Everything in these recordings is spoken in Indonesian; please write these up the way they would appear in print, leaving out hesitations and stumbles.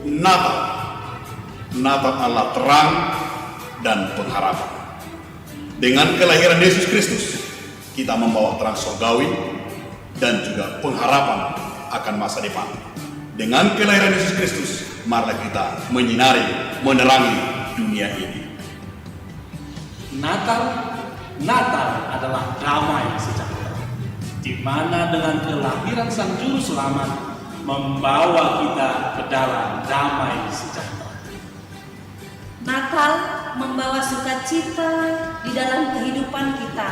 Natal. Natal adalah terang dan pengharapan. Dengan kelahiran Yesus Kristus, kita membawa terang surgawi dan juga pengharapan akan masa depan. Dengan kelahiran Yesus Kristus, marilah kita menyinari, menerangi dunia ini. Natal adalah damai sejahtera, di mana dengan kelahiran Sang Juru Selamat membawa kita ke dalam damai sejahtera. Natal membawa sukacita di dalam kehidupan kita.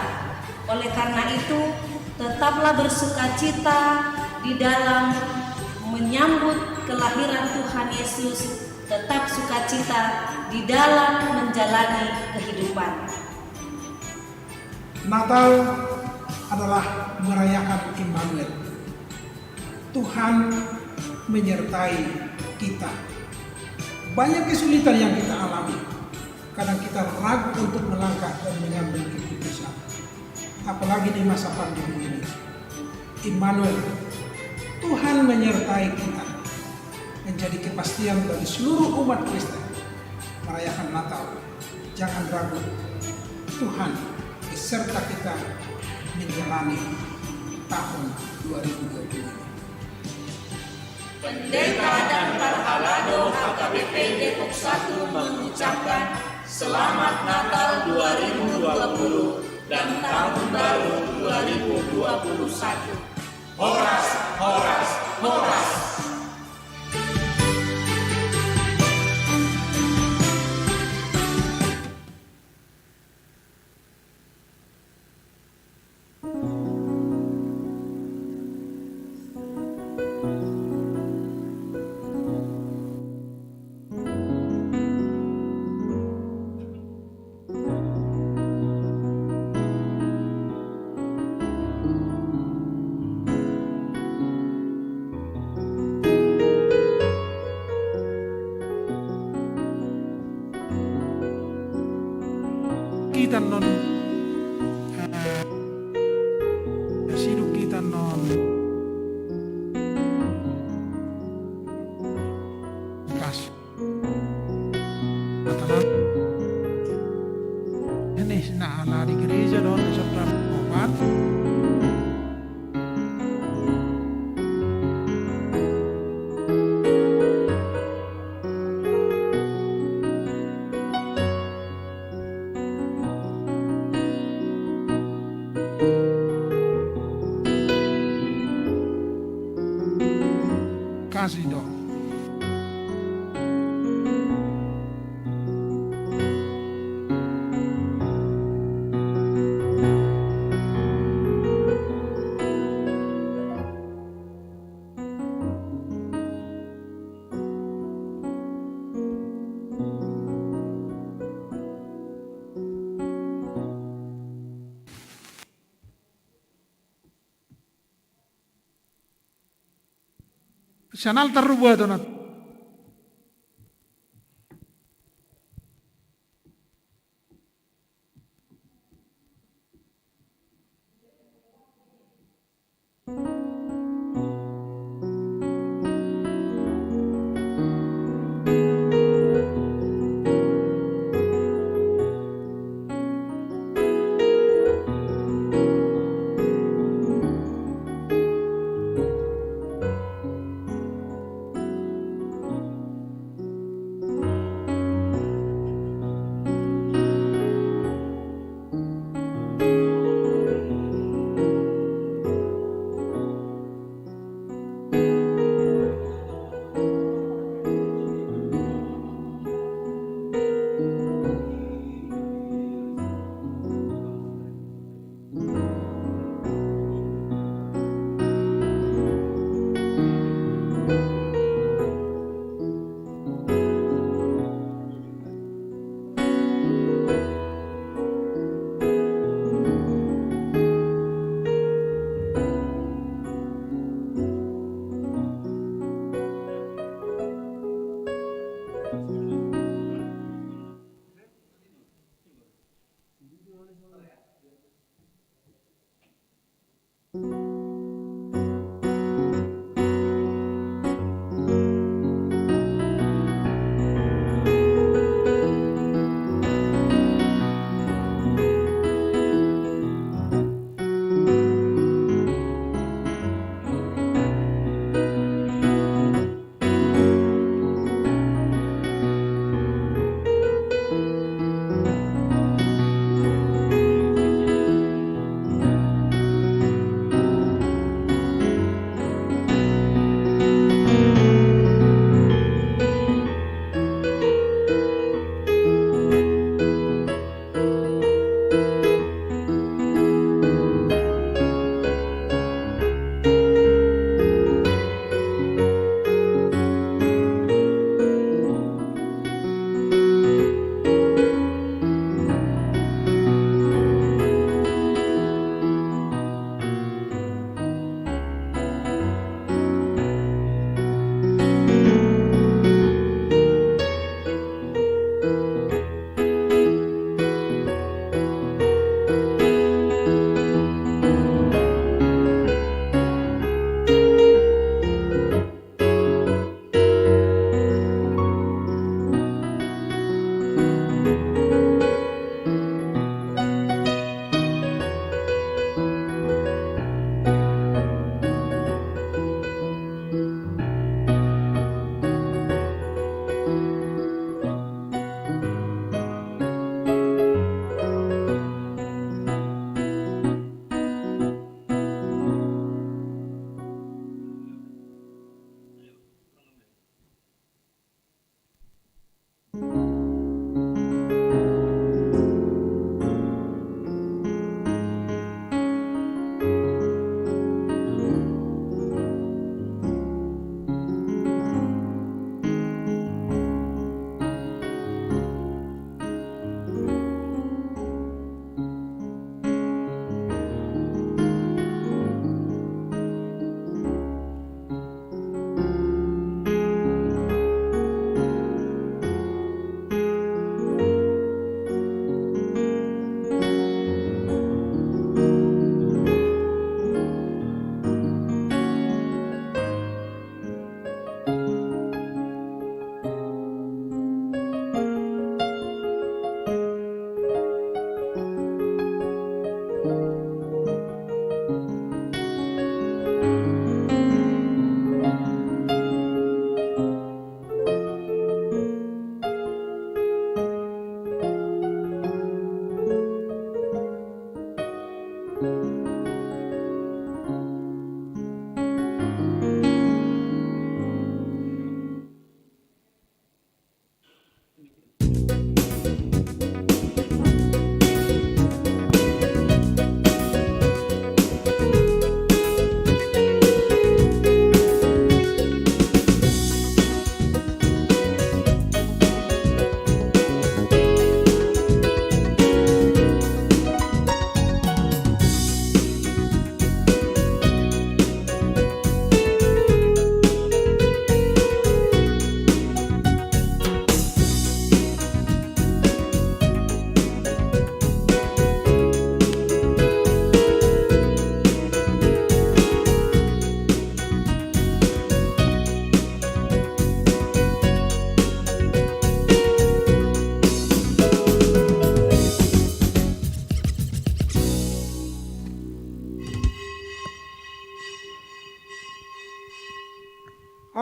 Oleh karena itu, tetaplah bersukacita di dalam menyambut kelahiran Tuhan Yesus. Tetap sukacita di dalam menjalani kehidupan. Natal adalah merayakan Immanuel. Tuhan menyertai kita. Banyak kesulitan yang kita alami. Kadang kita ragu untuk melangkah dan mengambil keputusan. Apalagi di masa pandemi ini. Immanuel, Tuhan menyertai kita. Menjadi kepastian bagi seluruh umat Kristen. Merayakan Natal. Jangan ragu. Tuhan beserta kita menjalani tahun 2020 ini. Pendeta dan Parhalado HKBP Depok 1 mengucapkan Selamat Natal 2020 dan Tahun Baru 2021. Horas, horas, horas. Kita non siduk kita non kas matalan ini na ala di gereja don seberapa obat kasih dong. Sanal terbuat donat.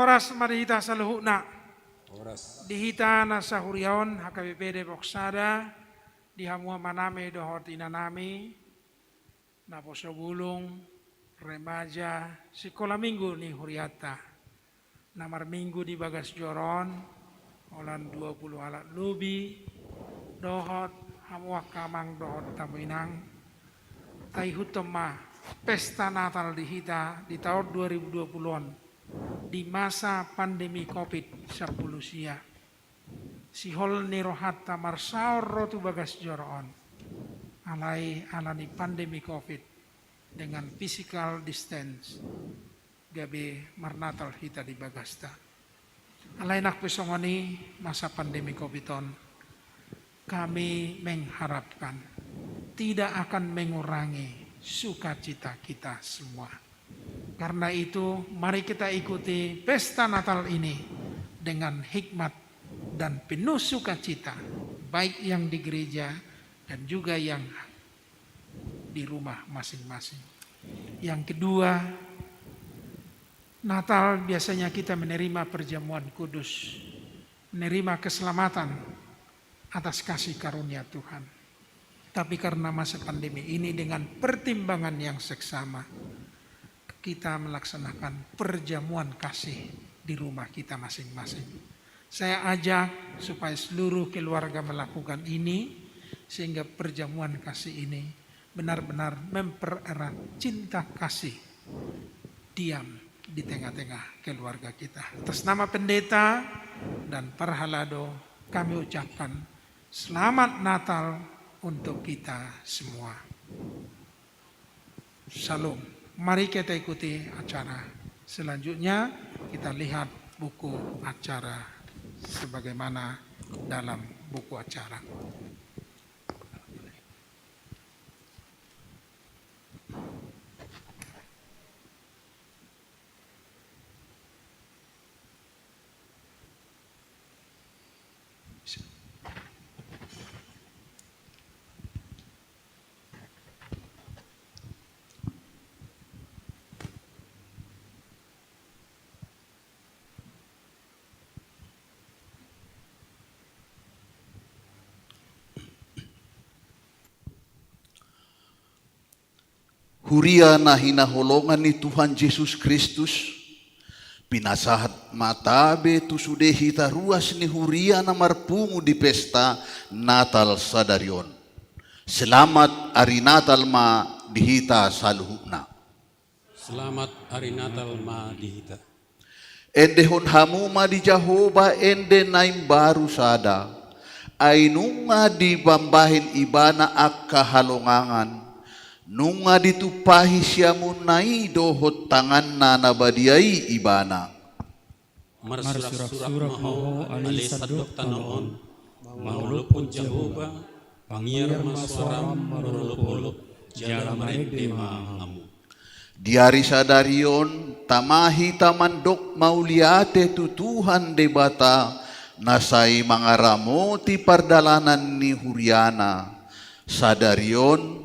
Oras marihita saluhuna. Dihita na sa huriaon HKBP Depok Sada. Di hamua maname dohot inanami. Na posobulong remaja sekolah minggu ni huriata. Namar minggu di Bagas Joron. Olan 20 alat lubi. Dohot hamua kamang dohot tamuinang. Taihutema pesta Natal dihita di tahun 2020-an. Di masa pandemi COVID-19 sia. Sihol nirohat tamar saur rotu Bagas Joron. Alani pandemi COVID dengan physical distance. Gabe marnatal hita di Bagasta. Alai nak pesongoni masa pandemi COVID-on. Kami mengharapkan tidak akan mengurangi sukacita kita semua. Karena itu mari kita ikuti pesta Natal ini dengan hikmat dan penuh sukacita, baik yang di gereja dan juga yang di rumah masing-masing. Yang kedua, Natal biasanya kita menerima perjamuan kudus, menerima keselamatan atas kasih karunia Tuhan. Tapi karena masa pandemi ini dengan pertimbangan yang seksama, kita melaksanakan perjamuan kasih di rumah kita masing-masing. Saya ajak supaya seluruh keluarga melakukan ini, sehingga perjamuan kasih ini benar-benar mempererat cinta kasih diam di tengah-tengah keluarga kita. Atas nama pendeta dan para halado kami ucapkan selamat Natal untuk kita semua. Salam. Mari kita ikuti acara. Selanjutnya kita lihat buku acara sebagaimana dalam buku acara. Huria na hinaholongan ni Tuhan Yesus Kristus, pinasahat matabe tu sude hita ruas ni huria na marpungu di pesta Natal sadarion. Selamat hari Natal ma dihita saluhuna. Selamat hari Natal ma dihita. Ende hon hamu ma di Jehovah ende naim baru sada. Ainunga di bambahin ibana akka halongangan. Nunga ditupahi siamun nai dohot tangan na nabadiai ibana. Marsurak-surak maho ali sadok tanoon. Maulupun Jehovah, pangiar masuaram marulup-ulup, jala maregde mahamu. Diari sadarion, tamahi tamandok mauliate tu Tuhan debata, nasai mangaramoti pardalanan ni Huriana. Sadarion,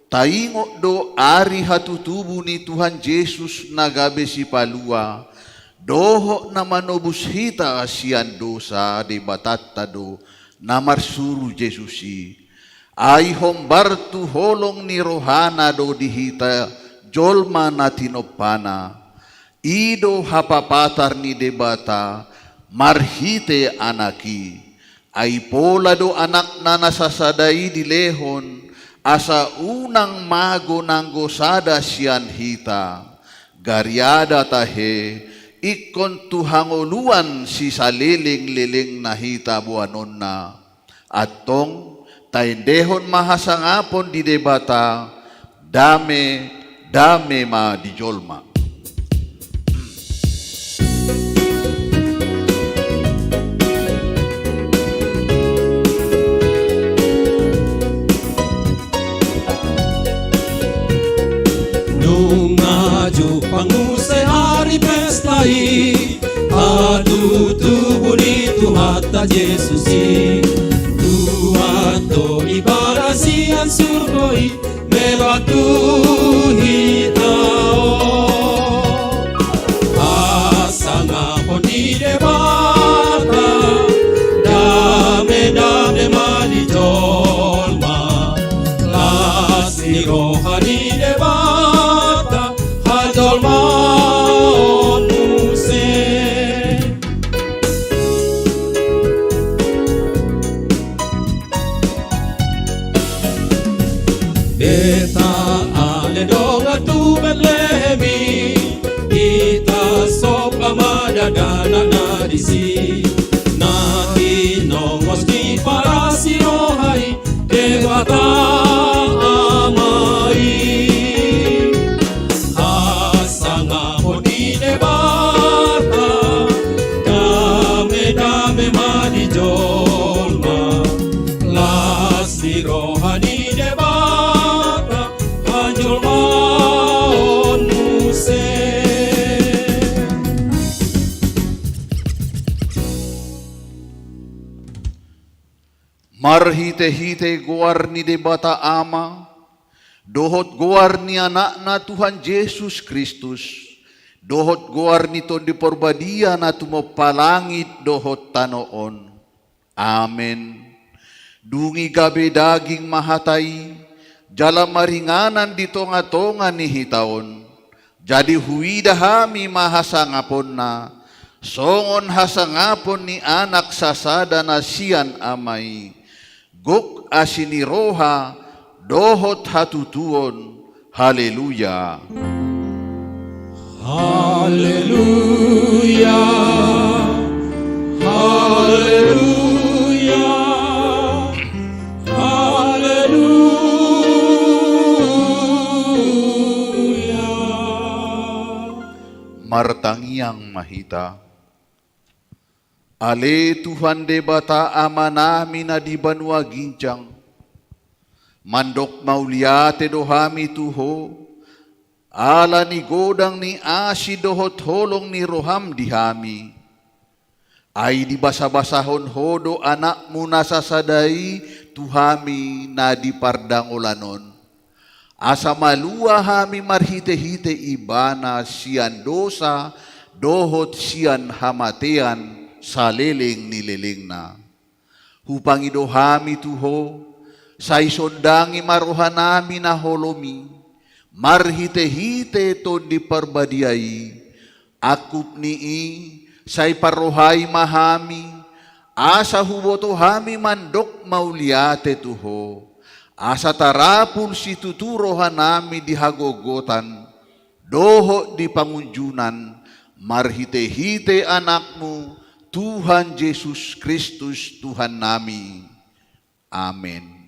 taingok do ari hatutubu ni Tuhan Yesus nagabe si palua, doho na manobus hita asian dosa de batata do namarsuru Jesusi. Ay hombar tu holong ni rohana do dihita jolma na tinopana. Ido hapapatar ni debata marhite anaki. Ay pola do anak na nasasadai di lehon. Asa unang mago ng gosada siyan hita, garyada tahe, ikon tuhanguluan si saliling-liling na hita buanon na. Atong taindehon mahasangapon di debata, dame ma di jolma. Maju pangusay hari pestai, atutubo ni Tuhata Jesusi. Tuhan to ibarasian surgoi, mebatu hitao. Asa nga Marhite-hite goar ni debata ama, dohot goar ni anak na Tuhan Yesus Kristus, dohot goar ni ton di porbadia na tumopalangit dohot tanoon. Amen. Dungi gabe daging mahatay, jala maringanan di tonga-tonga ni hitaon, jadi huida hami mahasangapon na, songon hasangapon ni anak sasada na sian amay, gok asiniroha dohot hatutuon. Haleluya. Haleluya. Haleluya. Martangiang mahita, ale Tuhan debata ama nami na di banwa gincang, mandok mauliate dohami tuho, ala ni godang ni asi dohot holong ni roham dihami, ay di basa-basahon hodo anakmu nasasadai tuhami na di pardangolanon. Asa malua hami marhite-hite ibana sian dosa dohot sian hamatean saleleng nileleng na. Hupangido hami tuho say sondangi marohanami na holomi, marhite-hite ton di parbadiay, akup nii say parohay mahami, asa huboto hami mandok mauliate tuho. Asa tarapul si tuturohan nami di hagogotan, doho di pangunjunan, marhite-hite anakmu, Tuhan Yesus Kristus Tuhan nami. Amen.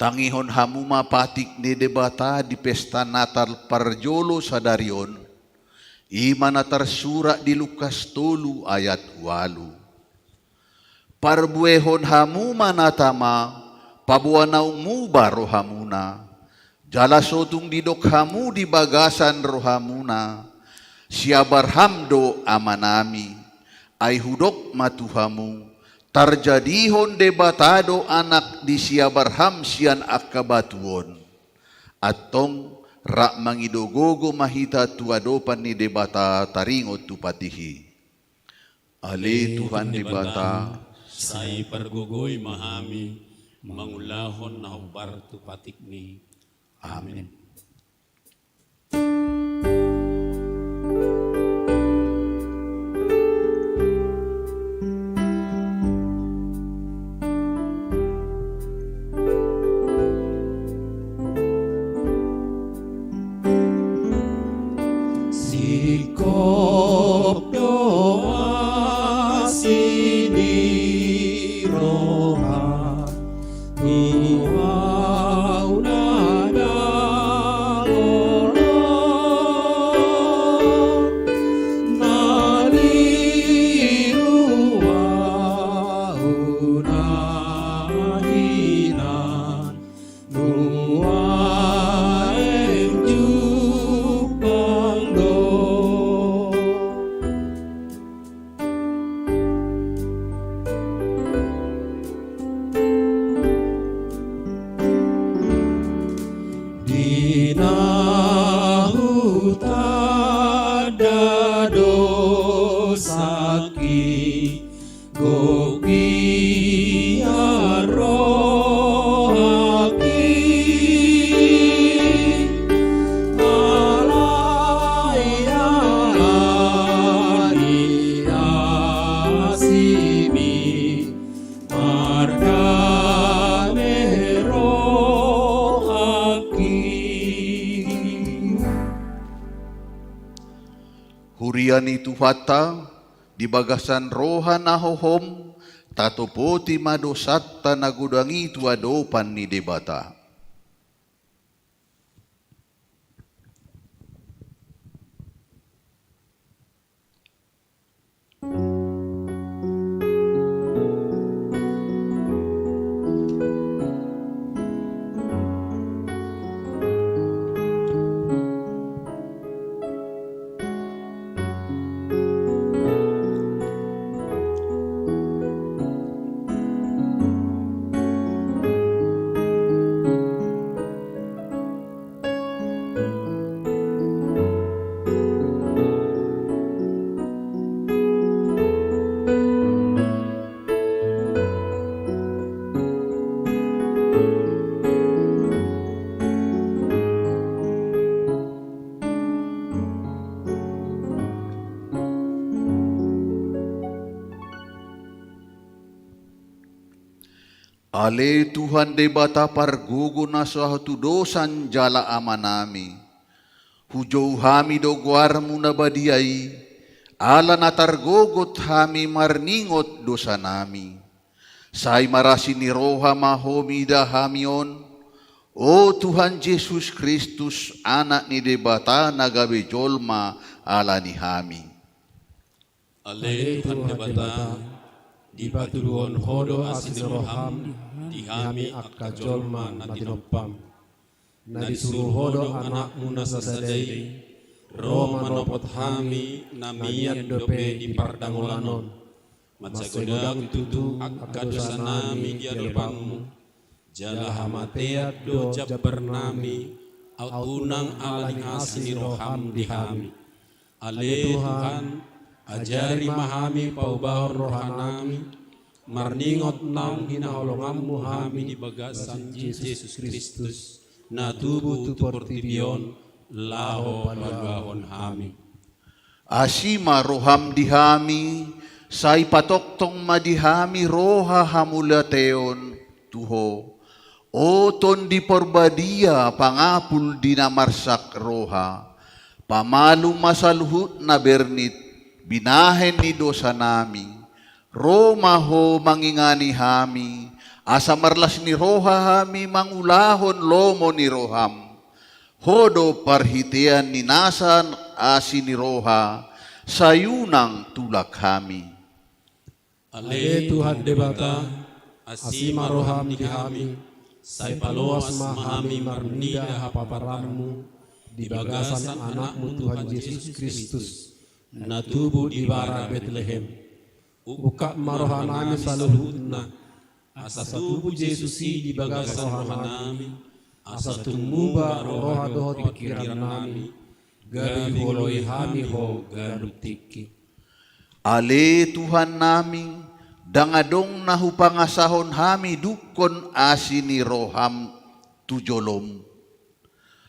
Tangihon hamu mapatik ni debata di pesta Natal parjolo sadarion, imana tersurat di Lukas 3 ayat 8. Parbuehon hamu manatama, pabuanaungmu baro hamuna, jala sotung didok hamu di bagasan rohamuna, siabarhamdo amanami, ay hudok matuhamu, tarjadihon debatado anak di siabarham sian akabatuon. Atong rak mangidogogo mahita tuadopan ni debata taringot tupatihi. Ale Tuhan debata, say pergugoy mahami, mangulahon na ubar tupatik ni. Amen. Di hurian itu hata, di bagasan roha nahohom, tatopoti madosatta nagudangi tu adopan ni debata. Ale Tuhan debata pargugo na suatu dosan jala amanami. Hujau hami doguar muna badiai, ala natargogot hami marningot dosa nami. Say marasi ni roha mahomida hamion, o Tuhan Yesus Kristus anak ni debata nagabe jolma ala ni hami. Ale Tuhan debata, di baturuan hodo asin roham, di hami akka jolma na tinopam. Na disuruh hodo anakmu na sasadai, roh manopot hami na miat dope di pardangolanon. Matsagodang tutu akka dosa nami di adopangmu, jala hamateat do jabber nami, au unang aling asin roham di hami. Ale Tuhan, ajari mahami paubahon rohanami, marningot nang hinaholonganmu hami di bagasan Yesus Kristus, na tubuh tu portibion, laho paluahon hami. Asima roham dihami, say patoktong madihami roha hamulateon tuho. O ton di porbadia pangapul dinamarsak roha, pamalu masaluhut na bernit, binahen ni dosa nami, Roma ho mangingani hami, asa marlas ni roha hami mangulahon lomo ni roham, hodo parhitian ni nasan asi ni roha, sayunang tulak kami. Ale Tuhan debata, asima roham di kami, say paloas mahami marnida hapaparanmu, di bagasan anakmu Tuhan Yesus Kristus, na tubuh di bara Bethlehem. Uka marohanami saluhutna, asa tubuh Yesus di bagasan rohanami, asa tumuba roha dohot pikiran nami, gari holoi hami ho garutiki. Ale Tuhan nami, dangadong nahupangasahon hami dukon asini roham tujolom.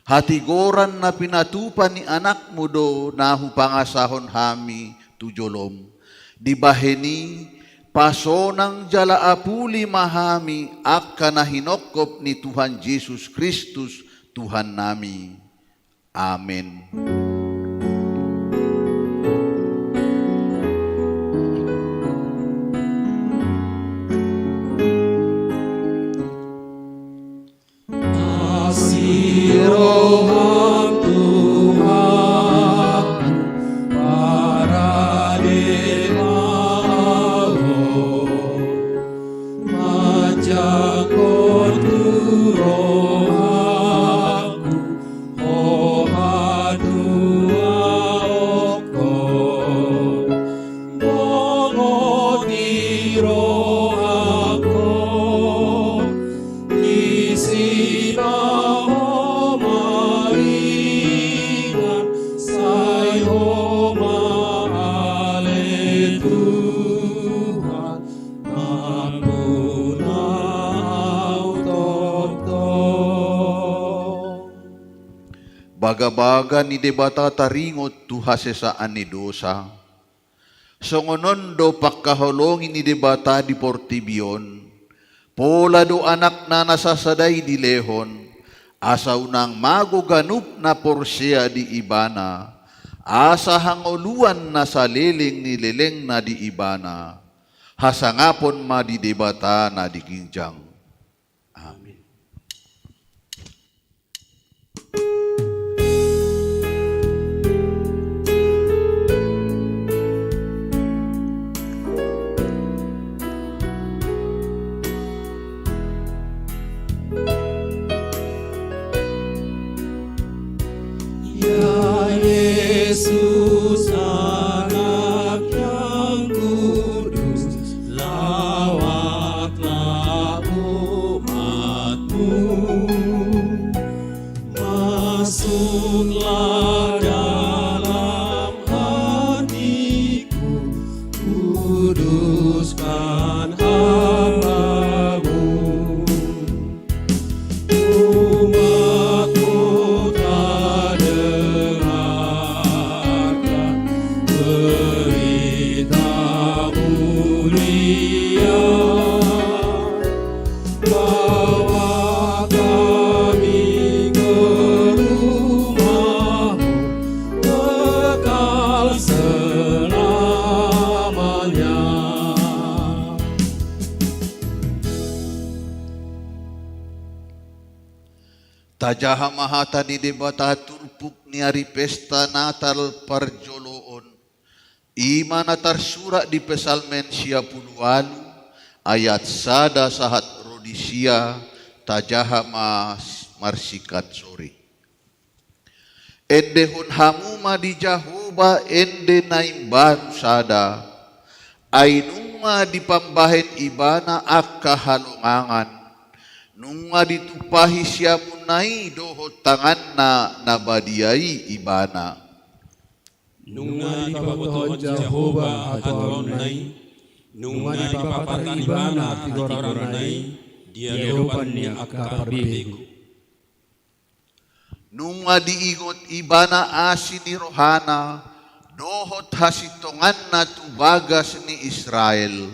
Hatigoran na pinatupan ni anakmu do nahupangasahon hami tujolom. Di baheni pasonang jala apuli mahami akka nahinokop ni Tuhan Yesus Kristus Tuhan nami. Amen. Roham Tuhan para demao majakot tu rohaku ohadu aoko mongoti rohako isina Baga-baga ni debata taringot tu hasesaan ni dosa. Songonon do pagkaholongin ni debata di portibion. Pola do anak na nasasaday di lehon. Asa unang maguganup na porsya di ibana. asa hangoluan na saliling ni leleng na di ibana, hasangapon ma di debata na di ginjang. Amin. Ya Yesus anak yang kudus, lawatlah umat-Mu, masuklah dalam hatiku, kuduskan hamba-Mu. Umat-Mu telah dengarkan berita mulia bahwa kami ke rumah-Mu kekal selamanya. Tajaha mahata di debata turpuk ni hari pesta Natal parjoloon. Imana tersurat di pesalmen 10 ayat sada sahat rodisia tajaha mas marsikat sore. Ende hun hamuma di Jahoba ende naimbaru sada. Ainunga di pambahen ibana akka halongangan. Nunga ditupahi siamunai dohot tanganna nabadiai ibana. Nunga di pabutohon Jehovah atoronai, nunga di papatan ibana tigoranai, dia dopan ni akka parbeku. Nunga diingot ibana asini rohana, dohot hasitonganna tubagas ni Israel.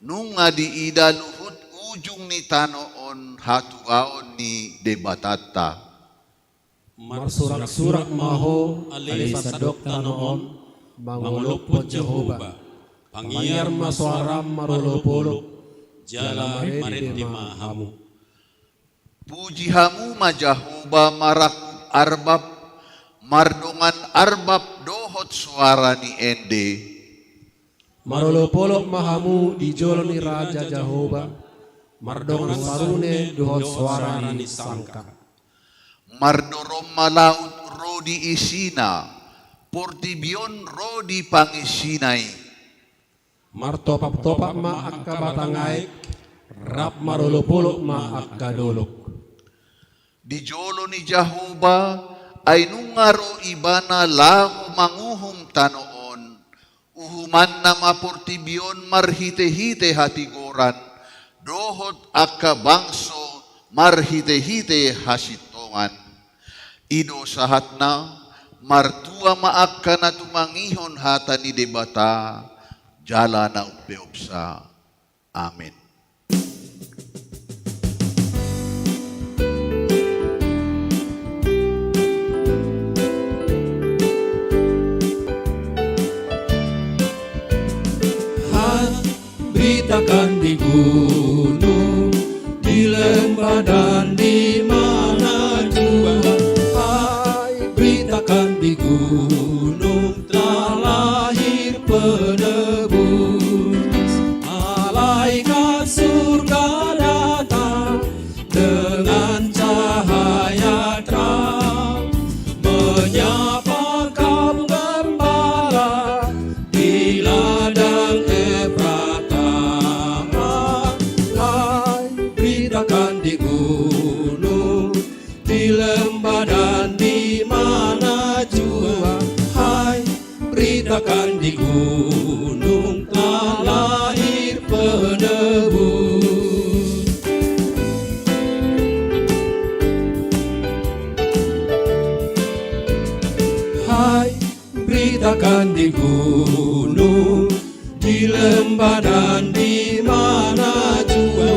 Nunga diida luhut ujung ni tanoon hatuaon ni debatata. Marsurak-surak maho alai sadok tanoon, mangolopot Jehovah, pangiar maswaram marolopolok, jala mariti mahamu. Puji hamu majahoba marakub arbab, mardongan arbab dohot suara ni ende. Marolopolok mahamu di joloni Raja Jehovah, mardongan sarune dohot suara ni sangka. Mardorom malaut rodi isina, portibion rodi pangisinai. Martopap-topap ma akka batangaik, rap marolopolok ma akka dolok. Di jolo ni Jahoba ay nungaro ibana lao manguhum tanoon. Uhuman na maportibion marhite-hite hatigoran. Dohot akka bangso marhite-hite hasitongan. Ido sahat na martua maakka na tumangihon hata ni debata. Jala na upeopsa. Amen. Beritakan di gunung, di lembah dan di mana jua. Hai, beritakan di gunung telah lahir penebus. Malaikat surga datang dengan cahaya terang, menyapa kaum gembala di ladang Efrata. Hai, beritakan di gunung, di lembah dan di mana jua. Hai, beritakan di gunung telah lahir penebus. Hai, beritakan di gunung, di lembah dan di mana jua.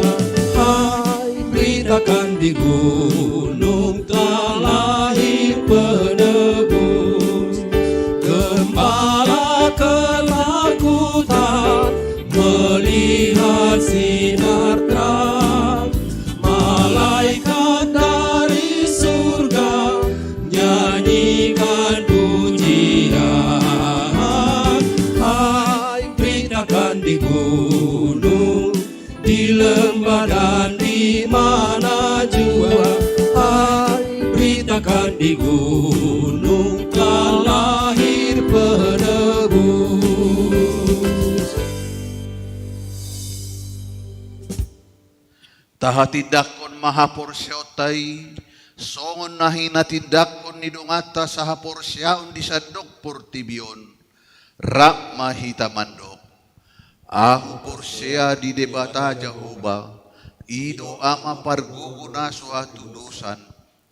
Hai, beritakan di gunung telah lahir penebus. di gunung telah lahir penebus. Taha tindakon maha porsyaotai, songon nahina tindakon nidongata saha porsyaon disandok portibion, rak mahita mandok. Aku porsya di debata Jehovah, ido ama parguguna suatu dosan,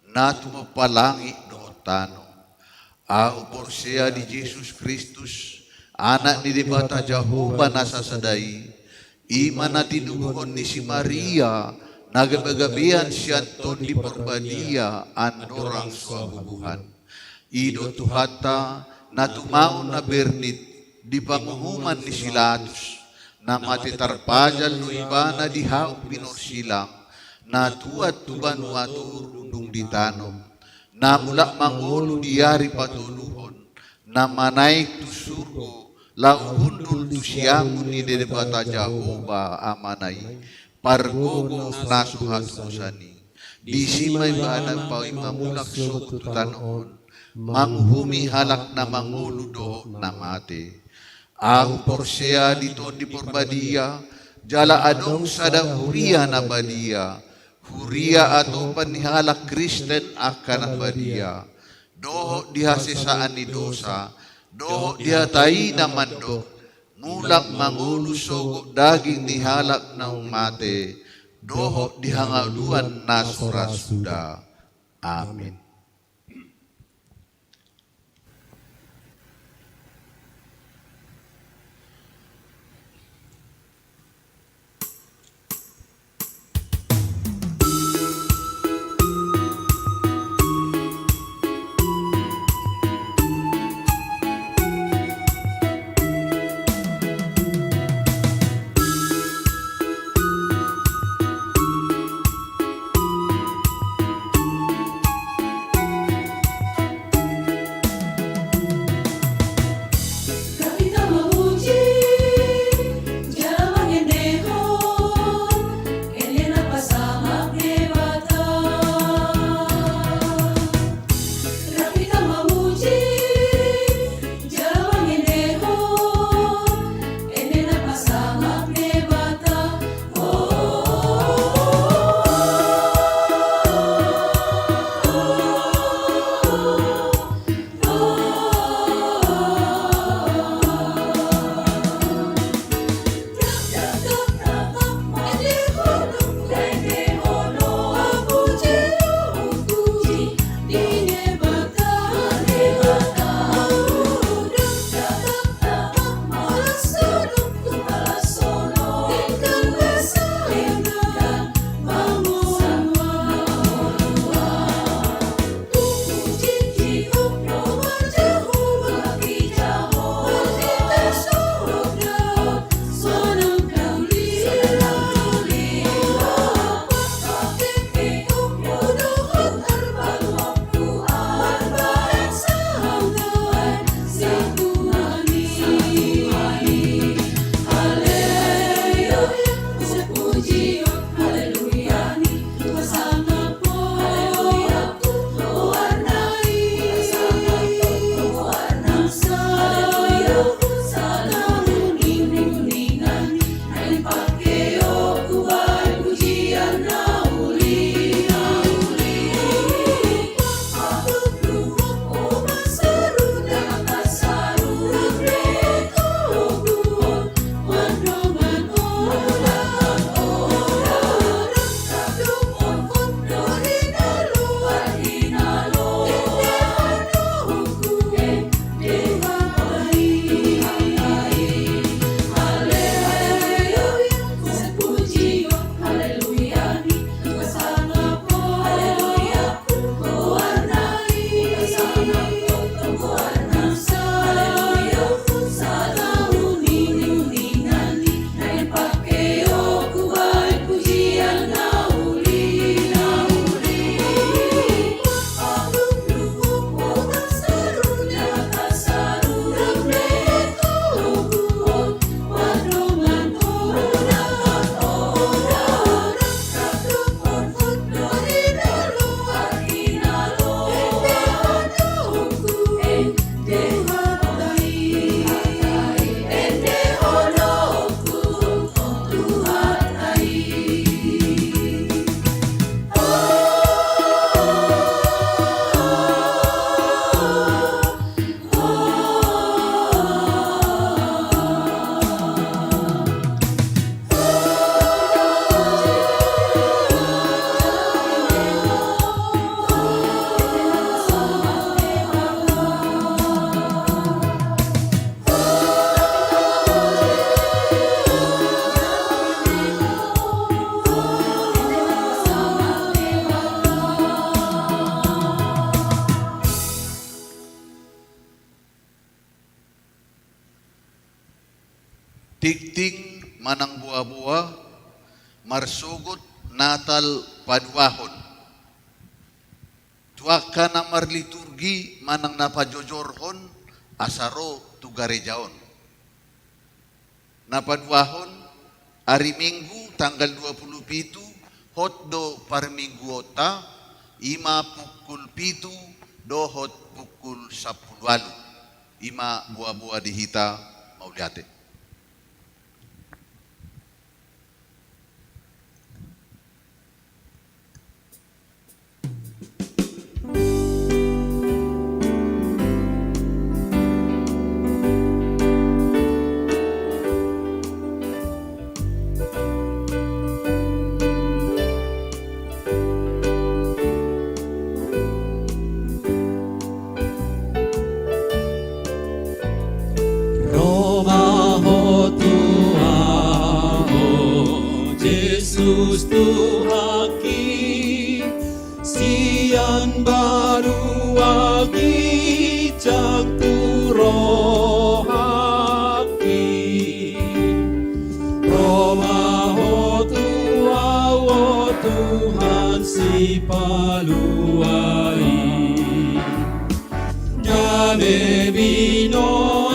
natu mapalangi dotano. Aku porsya di Yesus Kristus, anak di debata Jehovah nasa sadai, iman natin duhon ni si Maria, nagabagabian siyanton di porbadia, andorang suabubuhan. Ido tuhata, natumaon na bernit, di pangumuman ni Silatus, na mati tarpajal no ibana di haong pinorsilang, na tuat tubanu atur dung ditanom, na mula mangolo diari patuluhon, na manaik tu surgo, lauhundul tu siamun ni debata Jehovah amanai, pargogo nasu hatusani, disimay bana pa imamulak soto tanon, manghumi halak na mangulu do na mate. Ang porsya dito di porbadia, jala adong sadang huria na badia, huria atau panihalak Kristen akan badia, doho dihasisaan ni dosa, doho dihatai na mandok, mulak mangulu sogok daging nihalak na umate, doho dihangaluan na surasuda. Amin. tikting manang buah-buah, marsugut Natal paduahon. Tuaka namar liturgi manang napajojorhon asaro tu garejaon. Napaduahon hari Minggu tanggal 27 hotdo par mingguota ima pukul 7 dohot pukul 10 ima buah-buah dihita mauliate. Yesus Tuhaki, sian baru agi jangku rohaki. Romaho Tuawo Tuhan si paluai, jame binoan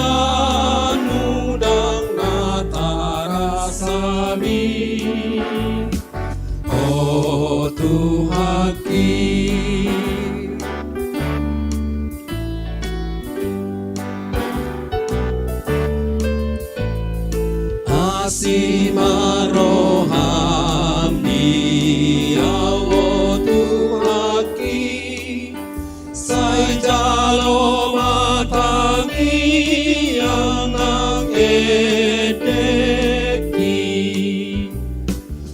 mudang natarasami. Oh Tuhaki, asimaroham diawo Tuhaki, say jalo matangi anang edeki.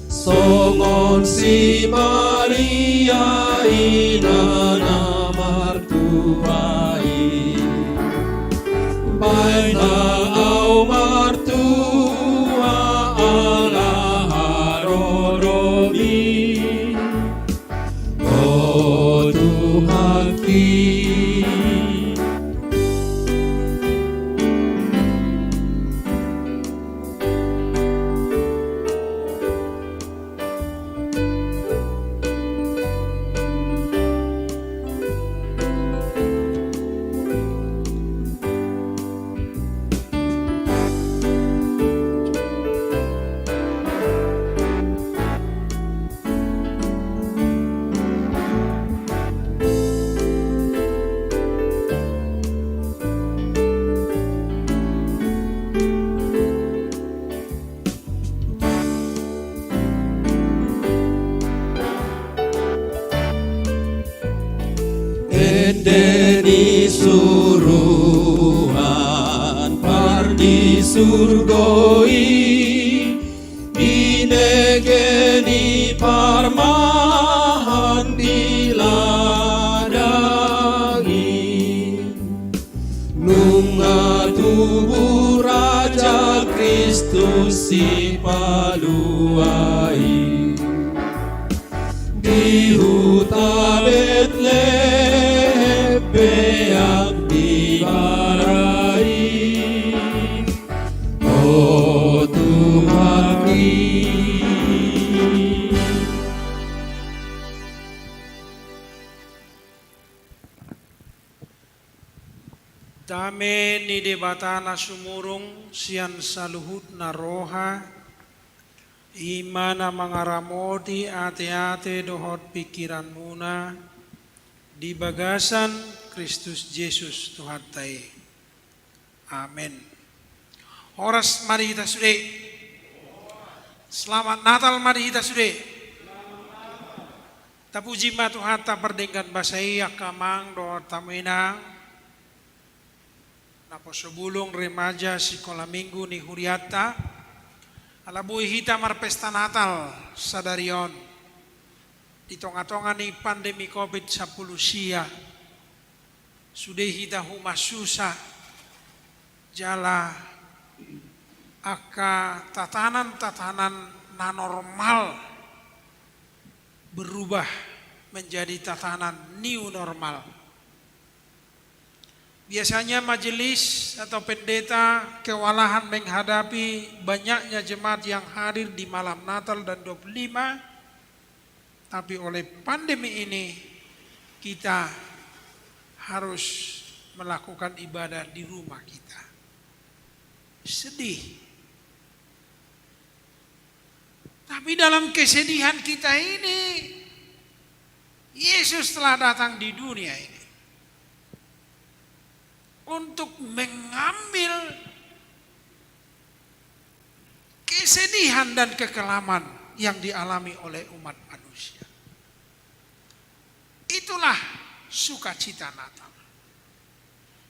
Songon si Maria ina namar tuai, baina au martua ala haroromi. Oh Tuhaki, deni suruhan pardi surgoi, inegeni parmahan diladangi. Nunga tubuh Raja Kristus si paluai, di huta Betlehem beak dibarai. Oh Tuhaki, dame ni debatana sumurung sian saluhut na roha, imana mangaramodi ate-ate dohot pikiran muna, di bagasan Kristus Yesus Tuhan tai. Amin. Horas mari kita sudah. Selamat Natal mari kita sudah. Tapuji ma Tuhan ta perdengkan basai akamang doa tamuina. Napo sebulung remaja sekolah minggu ni huriata. Alabui hita marpesta Natal sadarion. Di tonga-tonga ni pandemi COVID-10 sia. Sudah hita humas susah. Jala aka tatanan-tatanan na normal berubah menjadi tatanan new normal. Biasanya majelis atau pendeta kewalahan menghadapi banyaknya jemaat yang hadir di malam Natal dan 25. Tapi oleh pandemi ini kita harus melakukan ibadah di rumah kita. Sedih. Tapi dalam kesedihan kita ini, Yesus telah datang di dunia ini untuk mengambil kesedihan dan kekelaman yang dialami oleh umat manusia. Itulah sukacita Natal.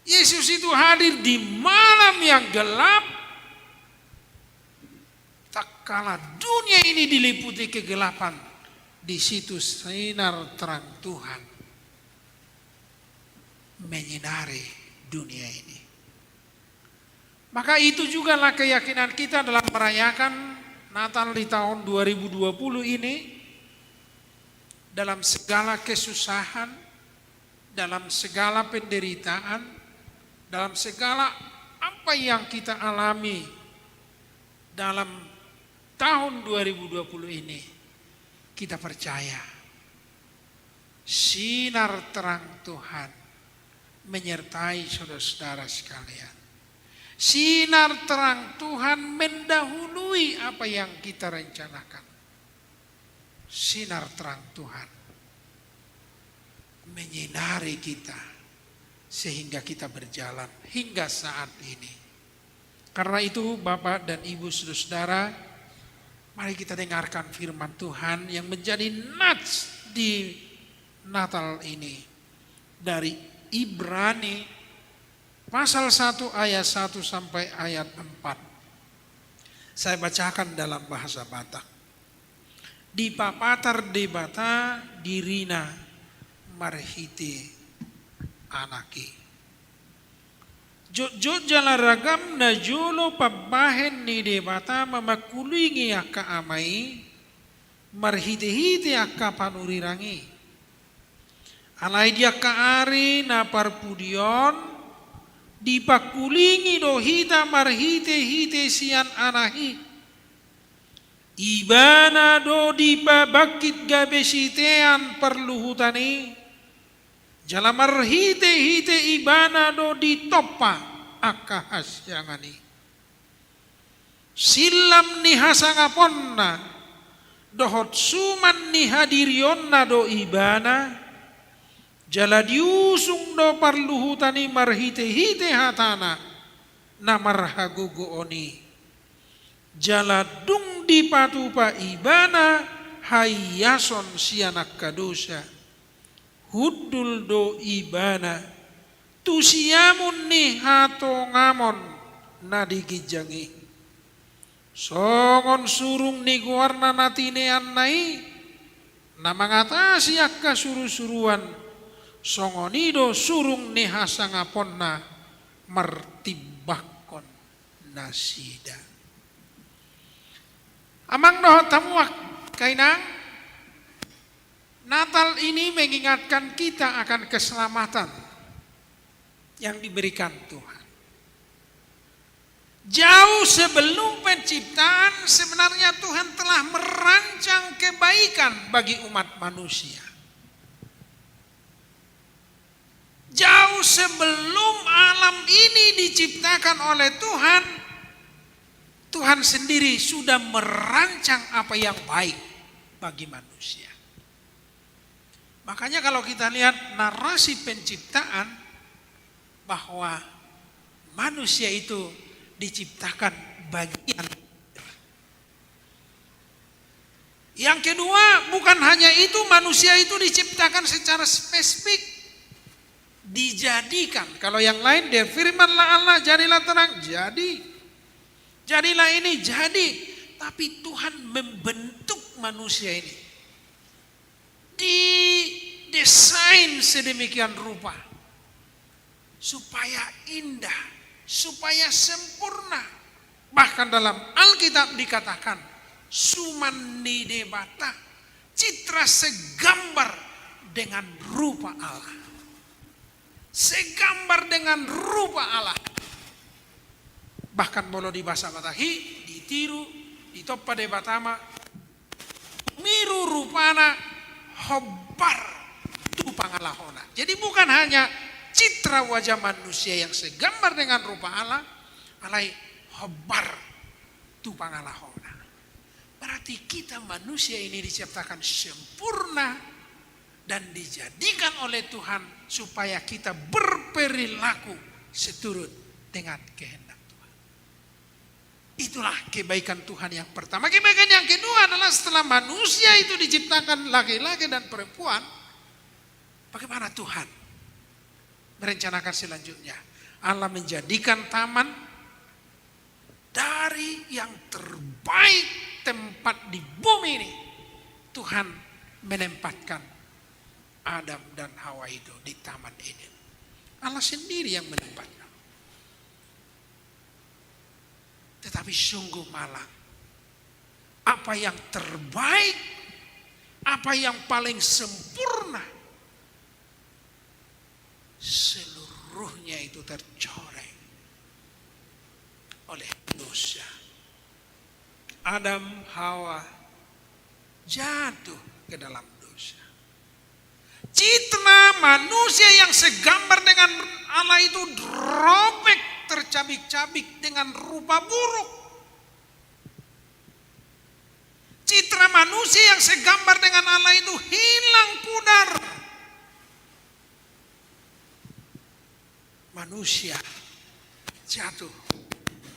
Yesus itu hadir di malam yang gelap, tak kala dunia ini diliputi kegelapan, di situ sinar terang Tuhan menyinari dunia ini. Maka itu juga lah keyakinan kita dalam merayakan Natal di tahun 2020 ini. Dalam segala kesusahan, dalam segala penderitaan, dalam segala apa yang kita alami dalam tahun 2020 ini, kita percaya sinar terang Tuhan menyertai saudara-saudara sekalian. Sinar terang Tuhan mendahului apa yang kita rencanakan. Sinar terang Tuhan menyinari kita sehingga kita berjalan hingga saat ini. Karena itu Bapak dan Ibu saudara, mari kita dengarkan firman Tuhan yang menjadi nats di Natal ini dari Ibrani pasal 1 ayat 1 sampai ayat 4. Saya bacakan dalam bahasa Batak. Di papatar debata dirina marhiti anaki. Jot jalaragam na jolo pabahen ni debata mamakulingi akka amai marhiti-hiti akka panurirangi. Alai dia kaari na parpudion dipakulingi do hita marhite-hite sian anahi. Ibana do dipabakit gabesitean perluhutani. Jala marhite-hite ibana do ditopa akka hasyangani. Silam ni hasangaponna dohot suman ni hadirionna do ibana. Jala diusung do parluhutani marhite-hite hatana na marhagugu oni. Jala dung dipatupa ibana hayason sianak kadosa. Hudul do ibana tusiamun ni hato ngamon na digijangi. Songon surung ni guarna natinean nai na mangatasi akka suru-suruan. Songonido surung ni hasangaponna martibakon nasida. Amang doh tamuak kainang, Natal ini mengingatkan kita akan keselamatan yang diberikan Tuhan. Jauh sebelum penciptaan sebenarnya Tuhan telah merancang kebaikan bagi umat manusia. Jauh sebelum alam ini diciptakan oleh Tuhan, Tuhan sendiri sudah merancang apa yang baik bagi manusia. Makanya kalau kita lihat narasi penciptaan, bahwa manusia itu diciptakan bagian. Yang kedua, bukan hanya itu, manusia itu diciptakan secara spesifik. Dijadikan. Kalau yang lain dia firmanlah Allah, jadilah terang, jadi. Jadilah ini, jadi. Tapi Tuhan membentuk manusia ini. Didesain sedemikian rupa. Supaya indah, supaya sempurna. Bahkan dalam Alkitab dikatakan, sumanni debata, citra segambar dengan rupa Allah. segambar dengan rupa Allah. Bahkan bolo di bahasa Batahi, ditiru, di toppa de Batama, miru rupana hobbar tu pangalahona. Jadi bukan hanya citra wajah manusia yang segambar dengan rupa Allah, alai hobbar tu pangalahona. Berarti kita manusia ini diciptakan sempurna dan dijadikan oleh Tuhan supaya kita berperilaku seturut dengan kehendak Tuhan. Itulah kebaikan Tuhan yang pertama. Kebaikan yang kedua adalah setelah manusia itu diciptakan laki-laki dan perempuan, bagaimana Tuhan merencanakan selanjutnya? Allah menjadikan taman dari yang terbaik tempat di bumi ini. Tuhan menempatkan Adam dan Hawa itu di Taman Eden. Allah sendiri yang menempatkan. Tetapi sungguh malang. Apa yang terbaik, apa yang paling sempurna, seluruhnya itu tercoreng oleh dosa. Adam, Hawa jatuh ke dalam dosa. Citra manusia yang segambar dengan Allah itu robek, tercabik-cabik dengan rupa buruk. Citra manusia yang segambar dengan Allah itu hilang pudar. Manusia jatuh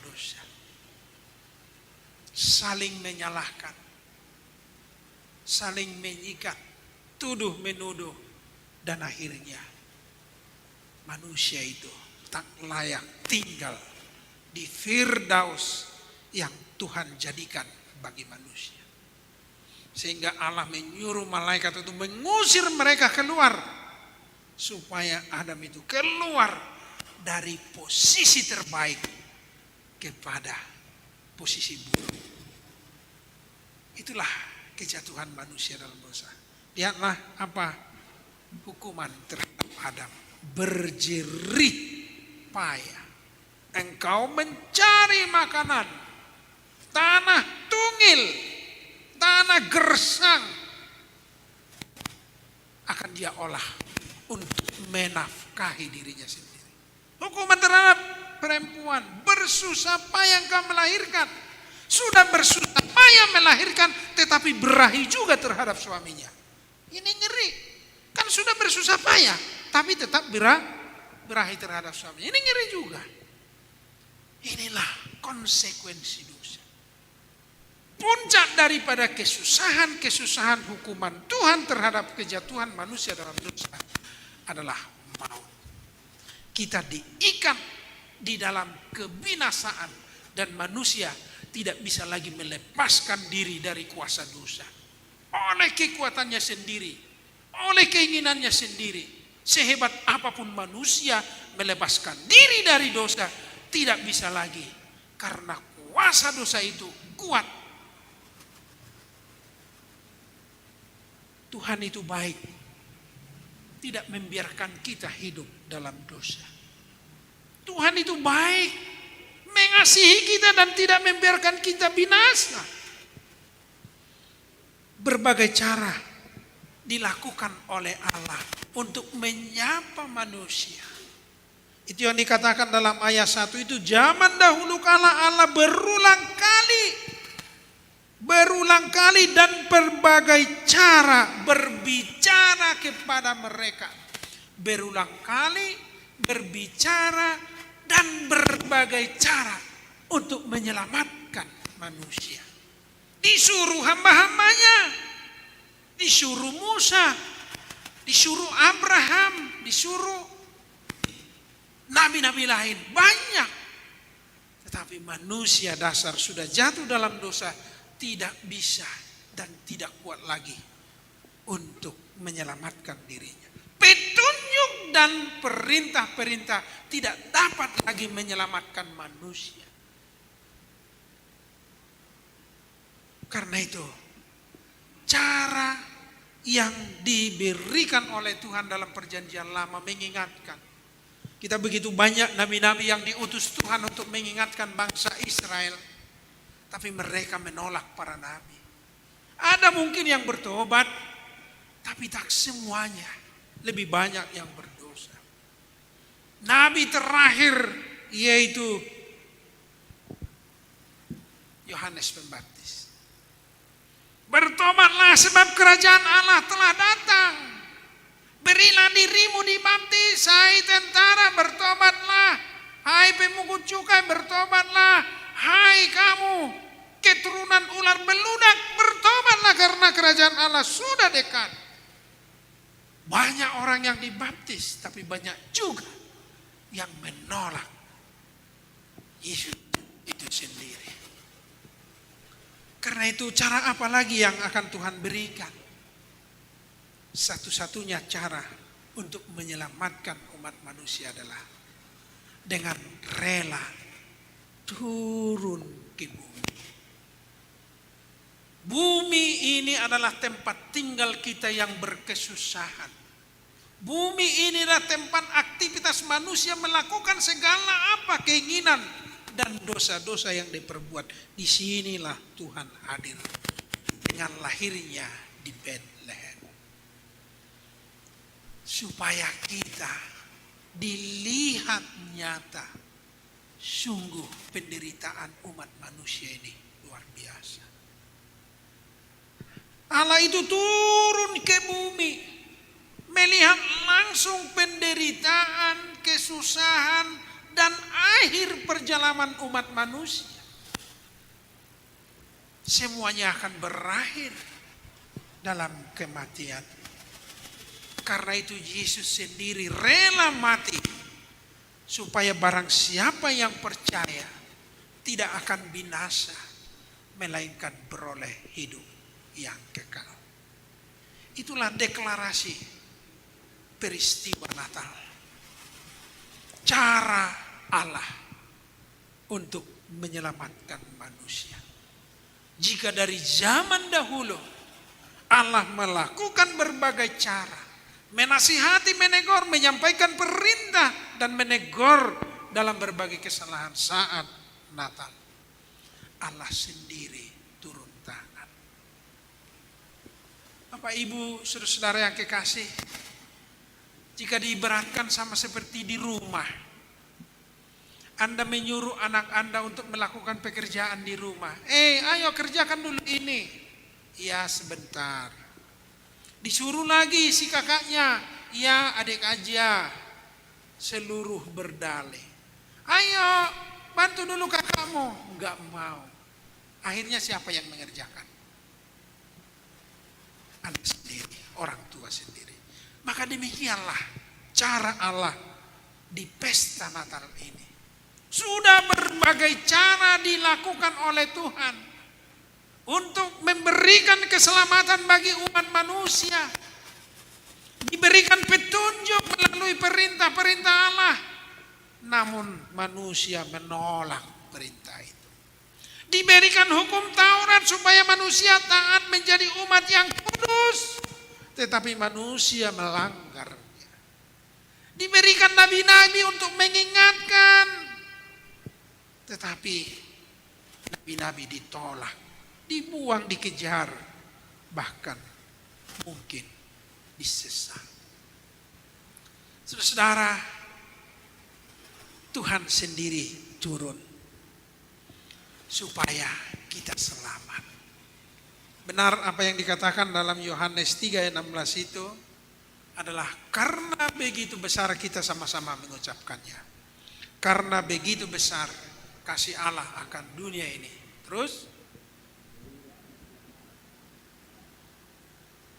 dosa. Saling menyalahkan, saling menyikat, tuduh menuduh, dan akhirnya manusia itu tak layak tinggal di Firdaus yang Tuhan jadikan bagi manusia. Sehingga Allah menyuruh malaikat itu mengusir mereka keluar, supaya Adam itu keluar dari posisi terbaik kepada posisi buruk. Itulah kejatuhan manusia dalam dosa. Lihatlah apa hukuman terhadap Adam. Berjerih payah engkau mencari makanan, tanah tungil, tanah gersang akan dia olah untuk menafkahi dirinya sendiri. Hukuman terhadap perempuan, bersusah payah engkau melahirkan. Sudah bersusah payah melahirkan, tetapi berahi juga terhadap suaminya. Ini ngeri. Kan sudah bersusah payah, tapi tetap berahi terhadap suaminya. Ini ngeri juga. Inilah konsekuensi dosa. Puncak daripada kesusahan hukuman Tuhan terhadap kejatuhan manusia dalam dosa adalah maut. Kita diikat di dalam kebinasaan dan manusia tidak bisa lagi melepaskan diri dari kuasa dosa. Oleh kekuatannya sendiri, oleh keinginannya sendiri, sehebat apapun manusia melepaskan diri dari dosa, tidak bisa lagi. Karena kuasa dosa itu kuat. Tuhan itu baik, tidak membiarkan kita hidup dalam dosa. Tuhan itu baik, mengasihi kita dan tidak membiarkan kita binasa. Berbagai cara dilakukan oleh Allah untuk menyapa manusia. Itu yang dikatakan dalam ayat 1 itu, zaman dahulu kala Allah berulang kali dan berbagai cara berbicara kepada mereka. Berulang kali berbicara dan berbagai cara untuk menyelamatkan manusia. Disuruh hamba-hambanya, disuruh Musa, disuruh Abraham, disuruh nabi-nabi lain, banyak. Tetapi manusia dasar sudah jatuh dalam dosa, tidak bisa dan tidak kuat lagi untuk menyelamatkan dirinya. Petunjuk dan perintah-perintah tidak dapat lagi menyelamatkan manusia. Karena itu, cara yang diberikan oleh Tuhan dalam perjanjian lama mengingatkan Kita begitu banyak nabi-nabi yang diutus Tuhan untuk mengingatkan bangsa Israel, tapi mereka menolak para nabi. Ada mungkin yang bertobat, tapi tak semuanya. Lebih banyak yang berdosa. Nabi terakhir yaitu Yohanes Pembaptis. Bertobatlah sebab kerajaan Allah telah datang. Berilah dirimu dibaptis, hai tentara, bertobatlah. Hai pemungut cukai, bertobatlah. Hai kamu keturunan ular beludak, bertobatlah karena kerajaan Allah sudah dekat. Banyak orang yang dibaptis, tapi banyak juga yang menolak Yesus itu sendiri. Karena itu cara apa lagi yang akan Tuhan berikan? Satu-satunya cara untuk menyelamatkan umat manusia adalah dengan rela turun ke bumi. Bumi ini adalah tempat tinggal kita yang berkesusahan. Bumi ini adalah tempat aktivitas manusia melakukan segala apa keinginan dan dosa-dosa yang diperbuat. Disinilah Tuhan hadir dengan lahirnya di Bethlehem. Supaya kita dilihat nyata sungguh penderitaan umat manusia ini luar biasa. Allah itu turun ke bumi, melihat langsung penderitaan, kesusahan, dan akhir perjalanan umat manusia. Semuanya akan berakhir dalam kematian. Karena itu Yesus sendiri rela mati supaya barang siapa yang percaya tidak akan binasa, melainkan beroleh hidup yang kekal. Itulah deklarasi peristiwa Natal. Cara Allah untuk menyelamatkan manusia. Jika dari zaman dahulu Allah melakukan berbagai cara, menasihati, menegur, menyampaikan perintah dan menegur dalam berbagai kesalahan saat Natal, Allah sendiri turun tangan. Bapak Ibu, saudara-saudara yang kekasih, jika diibaratkan sama seperti di rumah, Anda menyuruh anak Anda untuk melakukan pekerjaan di rumah. Ayo kerjakan dulu ini. Ya sebentar. Disuruh lagi si kakaknya. Ya adik aja. Seluruh berdalih. Ayo bantu dulu kakakmu. Enggak mau. Akhirnya siapa yang mengerjakan? Anak sendiri. Orang tua sendiri. Maka demikianlah cara Allah di pesta Natal ini. Sudah berbagai cara dilakukan oleh Tuhan untuk memberikan keselamatan bagi umat manusia. Diberikan petunjuk melalui perintah-perintah Allah. Namun manusia menolak perintah itu. Diberikan hukum Taurat supaya manusia taat menjadi umat yang kudus. Tetapi manusia melanggarnya. Diberikan nabi-nabi untuk mengingatkan. Tetapi nabi-nabi ditolak, dibuang, dikejar, bahkan mungkin disesat. Saudara-saudara, Tuhan sendiri turun supaya kita selamat. Benar apa yang dikatakan dalam Yohanes 3 ayat 16 itu adalah karena begitu besar kita sama-sama mengucapkannya. Karena begitu besar kasih Allah akan dunia ini. Terus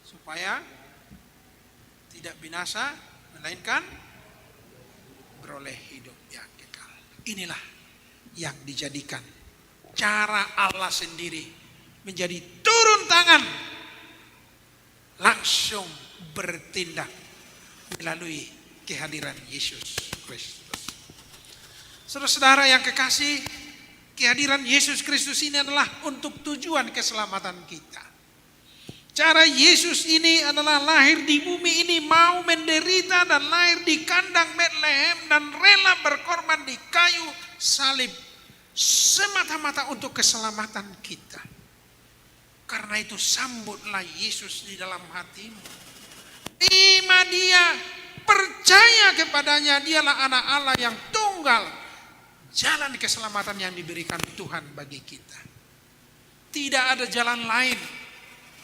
supaya tidak binasa melainkan beroleh hidup yang kekal. Inilah yang dijadikan cara Allah sendiri menjadi turun tangan langsung bertindak melalui kehadiran Yesus Kristus. Saudara-saudara yang kekasih, kehadiran Yesus Kristus ini adalah untuk tujuan keselamatan kita. Cara Yesus ini adalah lahir di bumi ini, mau menderita dan lahir di kandang Betlehem dan rela berkorban di kayu salib semata-mata untuk keselamatan kita. Karena itu sambutlah Yesus di dalam hatimu. Terima Dia, percaya kepadanya, Dialah anak Allah yang tunggal. Jalan keselamatan yang diberikan Tuhan bagi kita. Tidak ada jalan lain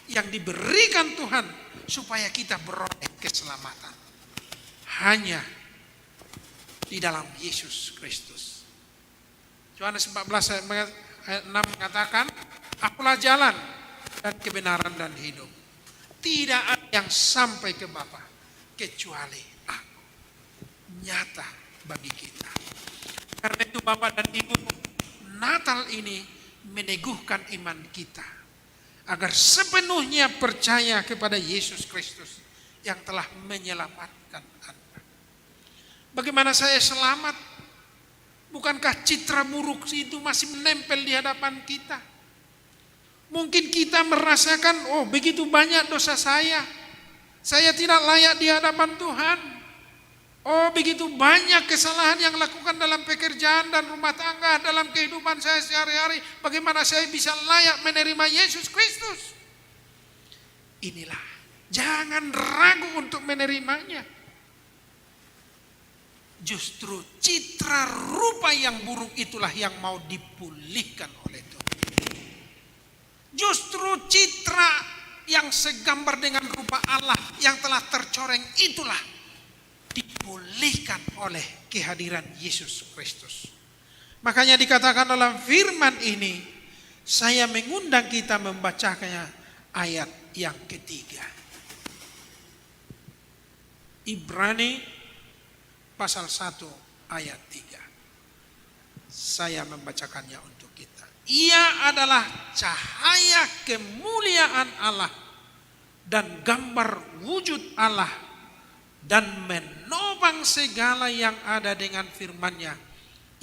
yang diberikan Tuhan supaya kita beroleh keselamatan. Hanya di dalam Yesus Kristus. Yohanes 14 ayat 6 mengatakan, Akulah jalan dan kebenaran dan hidup. Tidak ada yang sampai ke Bapa kecuali Aku. Nyata bagi kita. Karena itu Bapak dan Ibu, Natal ini meneguhkan iman kita. Agar sepenuhnya percaya kepada Yesus Kristus yang telah menyelamatkan Anda. Bagaimana saya selamat? Bukankah citra buruk itu masih menempel di hadapan kita? Mungkin kita merasakan, oh begitu banyak dosa saya tidak layak di hadapan Tuhan. Oh begitu banyak kesalahan yang lakukan dalam pekerjaan dan rumah tangga, dalam kehidupan saya sehari-hari. Bagaimana saya bisa layak menerima Yesus Kristus? Inilah, jangan ragu untuk menerimanya. Justru citra rupa yang buruk itulah yang mau dipulihkan oleh Tuhan. Justru citra yang segambar dengan rupa Allah yang telah tercoreng itulah dipulihkan oleh kehadiran Yesus Kristus. Makanya dikatakan dalam firman ini, saya mengundang kita membacakannya ayat yang ketiga. Ibrani pasal 1 ayat 3. Saya membacakannya untuk kita. Ia adalah cahaya kemuliaan Allah dan gambar wujud Allah, dan menopang segala yang ada dengan firman-Nya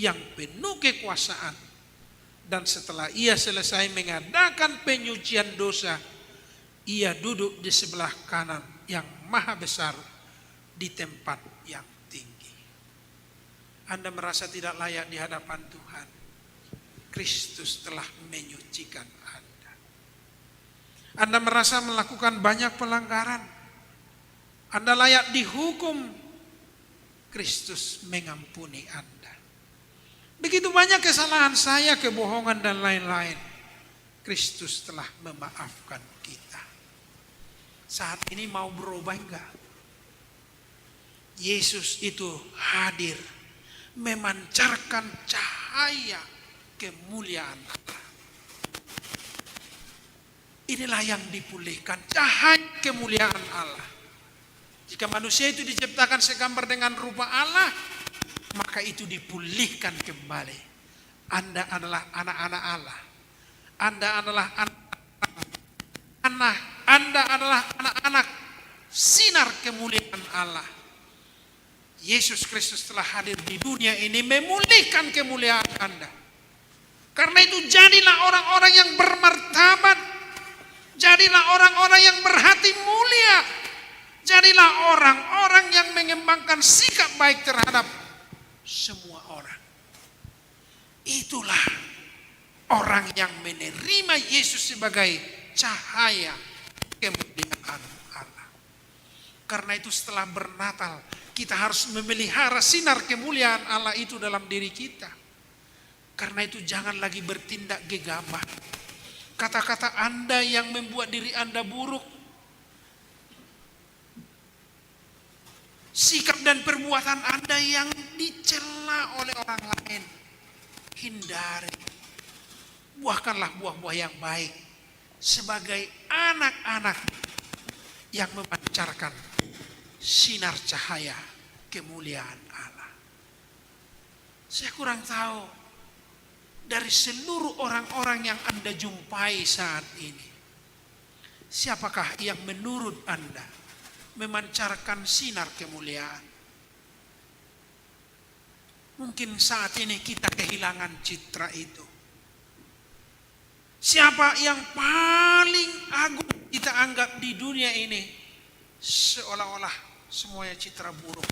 yang penuh kekuasaan. Dan setelah Ia selesai mengadakan penyucian dosa, Ia duduk di sebelah kanan yang maha besar di tempat yang tinggi. Anda merasa tidak layak di hadapan Tuhan. Kristus telah menyucikan Anda. Anda merasa melakukan banyak pelanggaran. Anda layak dihukum. Kristus mengampuni Anda. Begitu banyak kesalahan saya, kebohongan dan lain-lain. Kristus telah memaafkan kita. Saat ini mau berubah enggak? Yesus itu hadir memancarkan cahaya kemuliaan Allah. Inilah yang dipulihkan, cahaya kemuliaan Allah. Jika manusia itu diciptakan segambar dengan rupa Allah, maka itu dipulihkan kembali. Anda adalah anak-anak Allah. Anda adalah Anda adalah anak-anak sinar kemuliaan Allah. Yesus Kristus telah hadir di dunia ini memulihkan kemuliaan Anda. Karena itu jadilah orang-orang yang bermartabat. Jadilah orang-orang yang berhati mulia. Jadilah orang-orang yang mengembangkan sikap baik terhadap semua orang. Itulah orang yang menerima Yesus sebagai cahaya kemuliaan Allah. Karena itu setelah bernatal, kita harus memelihara sinar kemuliaan Allah itu dalam diri kita. Karena itu jangan lagi bertindak gegabah. Kata-kata Anda yang membuat diri Anda buruk, sikap dan perbuatan Anda yang dicela oleh orang lain, hindari. Buahkanlah buah-buah yang baik sebagai anak-anak yang memancarkan sinar cahaya kemuliaan Allah. Saya kurang tahu dari seluruh orang-orang yang Anda jumpai saat ini, siapakah yang menurut Anda memancarkan sinar kemuliaan? Mungkin saat ini kita kehilangan citra itu. Siapa yang paling agung kita anggap di dunia ini seolah-olah semuanya citra buruk.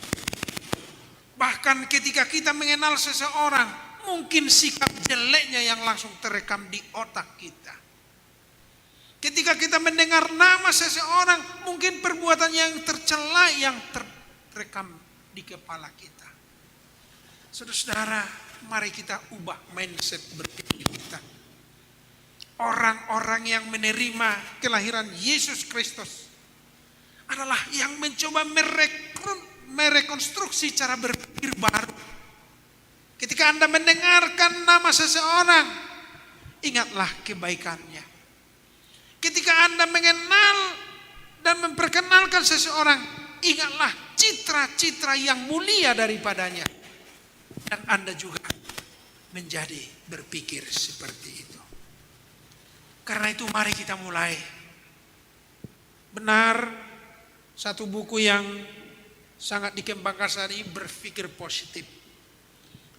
Bahkan ketika kita mengenal seseorang, mungkin sikap jeleknya yang langsung terekam di otak kita. Ketika kita mendengar nama seseorang, mungkin perbuatan yang tercela yang terekam di kepala kita. Saudara-saudara, mari kita ubah mindset berpikir kita. Orang-orang yang menerima kelahiran Yesus Kristus adalah yang mencoba merekonstruksi cara berpikir baru. Ketika Anda mendengarkan nama seseorang, ingatlah kebaikannya. Ketika Anda mengenal dan memperkenalkan seseorang, ingatlah citra-citra yang mulia daripadanya. Dan Anda juga menjadi berpikir seperti itu. Karena itu mari kita mulai. Benar, satu buku yang sangat dikembangkan saat ini, berpikir positif.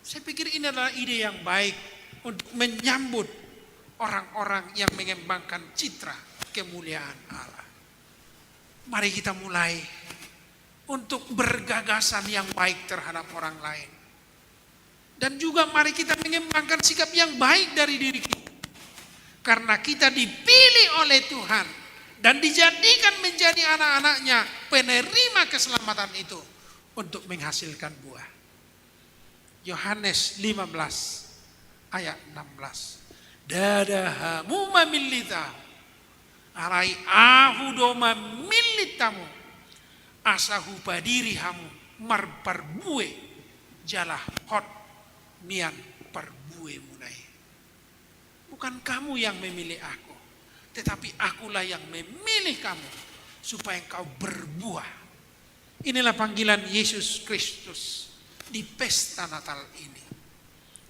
Saya pikir ini adalah ide yang baik untuk menyambut orang-orang yang mengembangkan citra kemuliaan Allah. Mari kita mulai untuk bergagasan yang baik terhadap orang lain. Dan juga mari kita mengembangkan sikap yang baik dari diri kita. Karena kita dipilih oleh Tuhan dan dijadikan menjadi anak-anaknya penerima keselamatan itu untuk menghasilkan buah. Yohanes 15 ayat 16. Dadahamu mamilita arai ahudoma militamu asahu padirihamu marparbue jalah hot mian parbue munai. Bukan kamu yang memilih aku, tetapi akulah yang memilih kamu supaya engkau berbuah. Inilah panggilan Yesus Kristus di pesta Natal ini.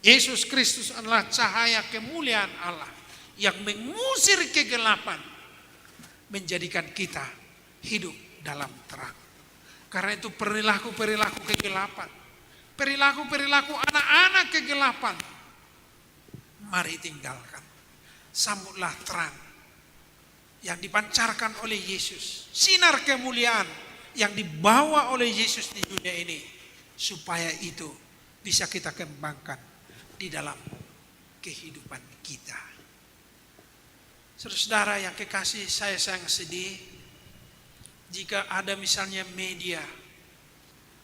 Yesus Kristus adalah cahaya kemuliaan Allah yang mengusir kegelapan, menjadikan kita hidup dalam terang. Karena itu perilaku-perilaku kegelapan, perilaku-perilaku anak-anak kegelapan, mari tinggalkan. Sambutlah terang yang dipancarkan oleh Yesus, sinar kemuliaan yang dibawa oleh Yesus di dunia ini, supaya itu bisa kita kembangkan di dalam kehidupan kita. Saudara-saudara yang kekasih, saya sangat sedih jika ada misalnya media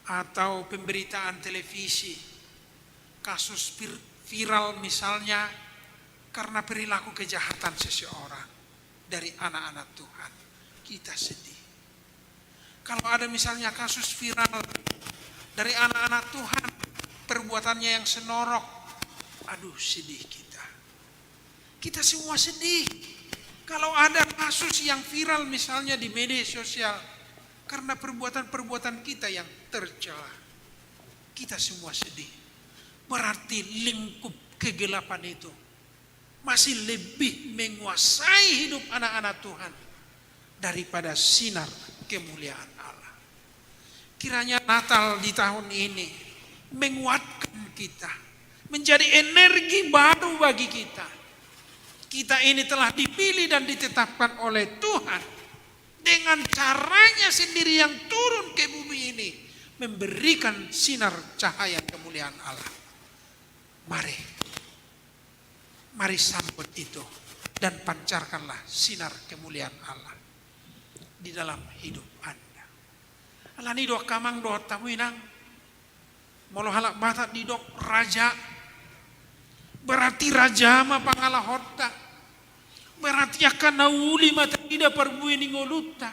atau pemberitaan televisi kasus viral misalnya karena perilaku kejahatan seseorang dari anak-anak Tuhan. Kita sedih. Kalau ada misalnya kasus viral dari anak-anak Tuhan, perbuatannya yang senorok, aduh sedih kita. Kita semua sedih. Kalau ada kasus yang viral misalnya di media sosial karena perbuatan-perbuatan kita yang tercela, kita semua sedih. Berarti lingkup kegelapan itu masih lebih menguasai hidup anak-anak Tuhan daripada sinar kemuliaan Allah. Kiranya Natal di tahun ini menguatkan kita, menjadi energi baru bagi kita. Kita ini telah dipilih dan ditetapkan oleh Tuhan dengan caranya sendiri yang turun ke bumi ini, memberikan sinar cahaya kemuliaan Allah. Mari sambut itu dan pancarkanlah sinar kemuliaan Allah di dalam hidup Anda. Alani doa kamang doa tamuinang, molo halak batat di dok raja, berarti raja ma pangala hotta, berarti akan nauli mata tidak perbuih ni ngoluta,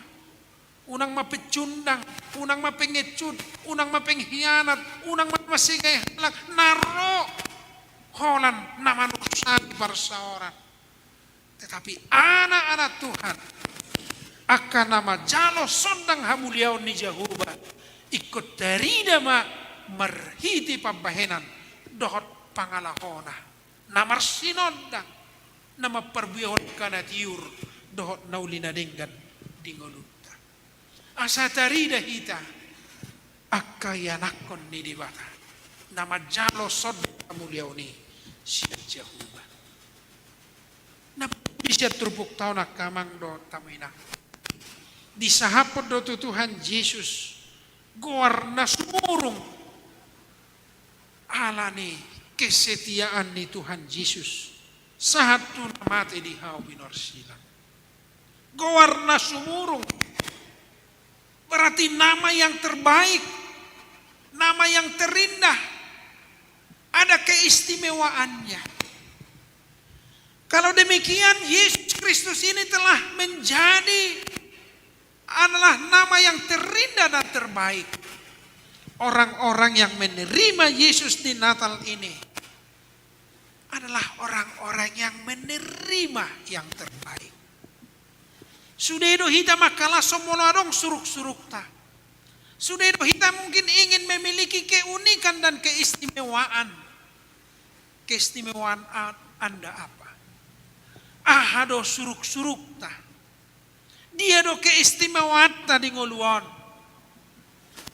unang mapecundang, unang mapengecut, unang mapenghianat, unang mamasingay halak naro holan nama nusan barsaoran. Tetapi anak-anak Tuhan akan nama jalo sondang hamuliaon ni Jehovah ikut dari nama merhiti pambahenan dohot pangalahona namar sinondang nama perbuihon kana tiur dohot naulina denggan dingolutta asa tarida hita akayanakon ni dibata nama jalo sondang hamuliaoni si Jehovah. Na bisa trupuk tao na kamang do tamina. Di sahapot do tu Tuhan Yesus goar na sumurong ala ni kesetiaan ni Tuhan Yesus saat tu na mati di hau binorsilang. Goar na sumurong berarti nama yang terbaik, nama yang terindah, ada keistimewaannya. Kalau demikian Yesus Kristus ini telah menjadi adalah nama yang terindah dan terbaik. Orang-orang yang menerima Yesus di Natal ini adalah orang-orang yang menerima yang terbaik. Sudedo hita makala somoladong suruk-suruk ta. Sudedo hita mungkin ingin memiliki keunikan dan keistimewaan. Keistimewaan Anda apa? Ahado suruk-suruk ta. Dia do keistimewaan tadi ngoluan.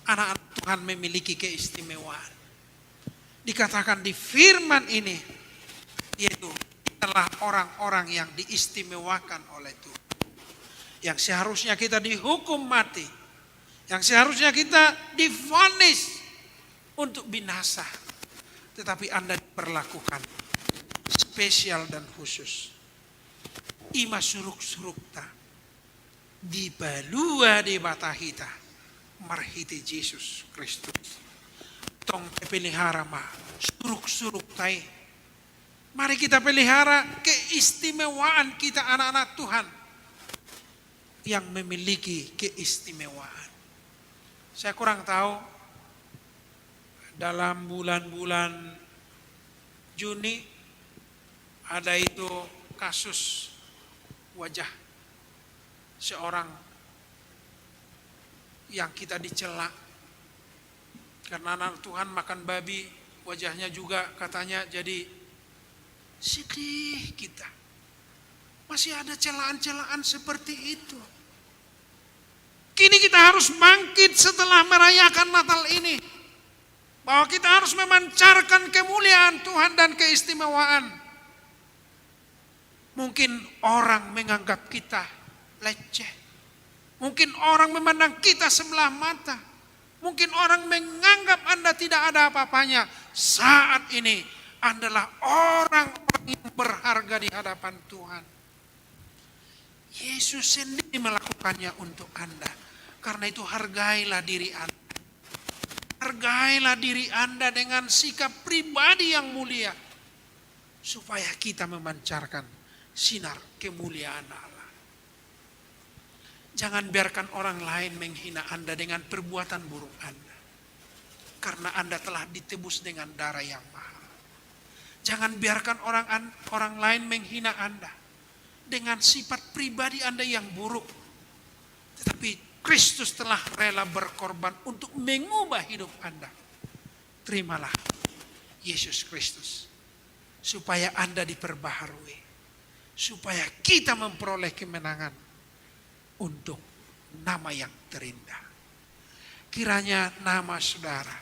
Anak-anak Tuhan memiliki keistimewaan. Dikatakan di firman ini, yaitu adalah orang-orang yang diistimewakan oleh Tuhan. Yang seharusnya kita dihukum mati. Yang seharusnya kita divonis untuk binasa. Tetapi Anda diperlakukan spesial dan khusus. Ima suruk-suruk ta. Di balua di batahita marhiti Yesus Kristus. Tong pelihara ma suruk-suruk tai. Mari kita pelihara keistimewaan kita anak-anak Tuhan yang memiliki keistimewaan. Saya kurang tahu dalam bulan-bulan Juni ada itu kasus wajah seorang yang kita dicela karena anak Tuhan makan babi, wajahnya juga katanya jadi sedih kita. Masih ada celaan-celaan seperti itu. Kini kita harus bangkit setelah merayakan Natal ini. Bahwa kita harus memancarkan kemuliaan Tuhan dan keistimewaan. Mungkin orang menganggap kita leceh. Mungkin orang memandang kita sebelah mata. Mungkin orang menganggap Anda tidak ada apa-apanya. Saat ini Anda adalah orang yang berharga di hadapan Tuhan. Yesus sendiri melakukannya untuk Anda. Karena itu hargailah diri Anda. Hargailah diri Anda dengan sikap pribadi yang mulia. Supaya kita memancarkan sinar kemuliaan Allah. Jangan biarkan orang lain menghina Anda dengan perbuatan buruk Anda. Karena Anda telah ditebus dengan darah yang mahal. Jangan biarkan orang lain menghina Anda dengan sifat pribadi Anda yang buruk. Tetapi Kristus telah rela berkorban untuk mengubah hidup Anda. Terimalah Yesus Kristus. Supaya Anda diperbaharui. Supaya kita memperoleh kemenangan untuk nama yang terindah. Kiranya nama saudara,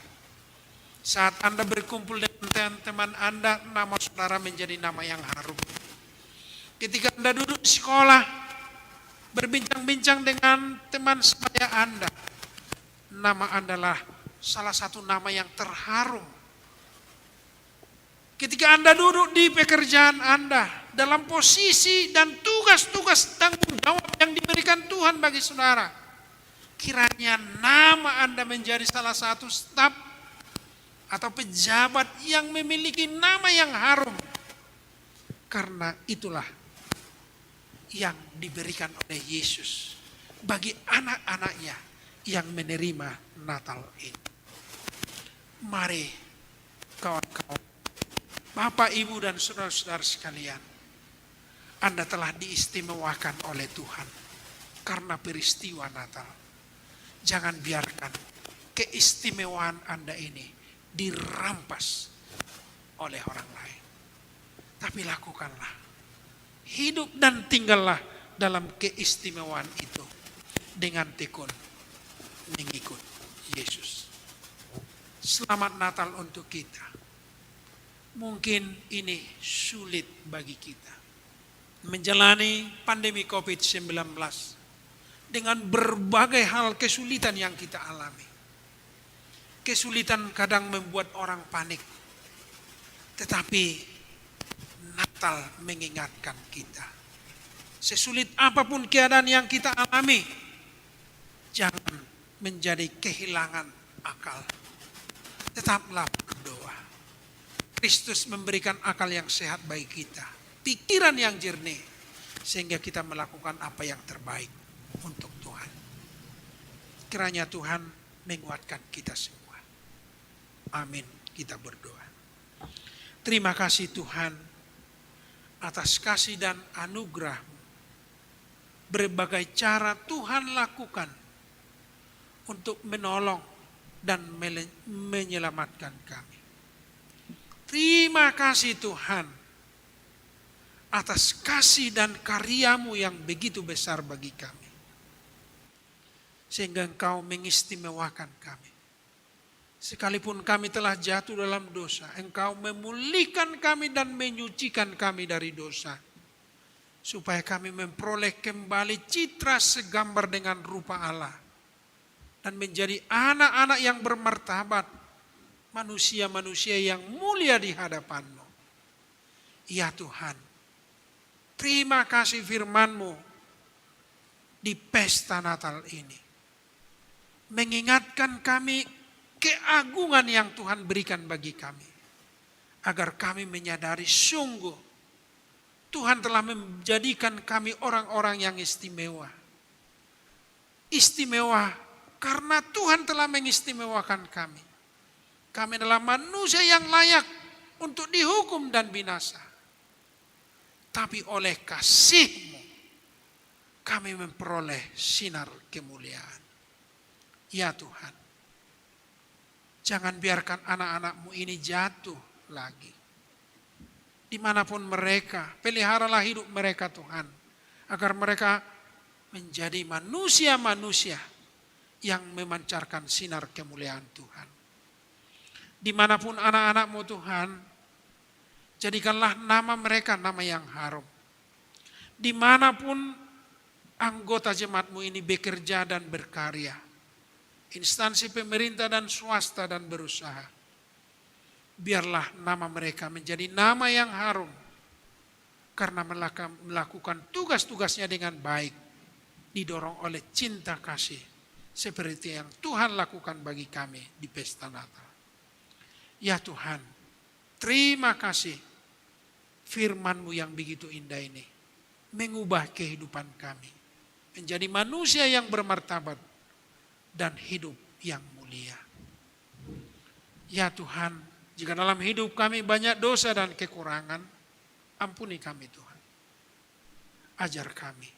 saat Anda berkumpul dengan teman-teman Anda, nama saudara menjadi nama yang harum. Ketika Anda duduk di sekolah, berbincang-bincang dengan teman sebaya Anda, nama Anda adalah salah satu nama yang terharum. Ketika Anda duduk di pekerjaan Anda, dalam posisi dan tugas-tugas tanggung jawab yang diberikan Tuhan bagi saudara, kiranya nama Anda menjadi salah satu staf atau pejabat yang memiliki nama yang harum. Karena itulah yang diberikan oleh Yesus bagi anak-anaknya yang menerima Natal ini. Mari kawan-kawan, Bapak, Ibu, dan saudara-saudara sekalian, Anda telah diistimewakan oleh Tuhan karena peristiwa Natal. Jangan biarkan keistimewaan Anda ini dirampas oleh orang lain. Tapi lakukanlah, hidup dan tinggallah dalam keistimewaan itu dengan tekun mengikut Yesus. Selamat Natal untuk kita. Mungkin ini sulit bagi kita. menjalani pandemi COVID-19 dengan berbagai hal kesulitan yang kita alami. Kesulitan kadang membuat orang panik, tetapi Natal mengingatkan kita. Sesulit apapun keadaan yang kita alami, jangan menjadi kehilangan akal. Tetaplah berdoa. Kristus memberikan akal yang sehat bagi kita, pikiran yang jernih, sehingga kita melakukan apa yang terbaik untuk Tuhan. Kiranya Tuhan menguatkan kita semua. Amin. Kita berdoa. Terima kasih Tuhan atas kasih dan anugerah-Mu. Berbagai cara Tuhan lakukan untuk menolong dan menyelamatkan kami. Terima kasih Tuhan atas kasih dan karya-Mu yang begitu besar bagi kami. Sehingga Engkau mengistimewakan kami. Sekalipun kami telah jatuh dalam dosa, Engkau memulihkan kami dan menyucikan kami dari dosa. Supaya kami memperoleh kembali citra segambar dengan rupa Allah. Dan menjadi anak-anak yang bermartabat. Manusia-manusia yang mulia di hadapan-Mu. Ya Tuhan, terima kasih firman-Mu di pesta Natal ini. Mengingatkan kami keagungan yang Tuhan berikan bagi kami. Agar kami menyadari sungguh Tuhan telah menjadikan kami orang-orang yang istimewa. Istimewa karena Tuhan telah mengistimewakan kami. Kami adalah manusia yang layak untuk dihukum dan binasa. Tapi oleh kasih-Mu kami memperoleh sinar kemuliaan. Ya Tuhan, jangan biarkan anak-anak-Mu ini jatuh lagi. Dimanapun mereka, peliharalah hidup mereka Tuhan. Agar mereka menjadi manusia-manusia yang memancarkan sinar kemuliaan Tuhan. Dimanapun anak-anak-Mu Tuhan, jadikanlah nama mereka nama yang harum. Dimanapun anggota jemaat-Mu ini bekerja dan berkarya. Instansi pemerintah dan swasta dan berusaha. Biarlah nama mereka menjadi nama yang harum. Karena melakukan tugas-tugasnya dengan baik. Didorong oleh cinta kasih. Seperti yang Tuhan lakukan bagi kami di pesta Natal. Ya Tuhan, terima kasih firman-Mu yang begitu indah ini. Mengubah kehidupan kami. Menjadi manusia yang bermartabat. Dan hidup yang mulia. Ya Tuhan, jika dalam hidup kami banyak dosa dan kekurangan, ampuni kami Tuhan. Ajar kami,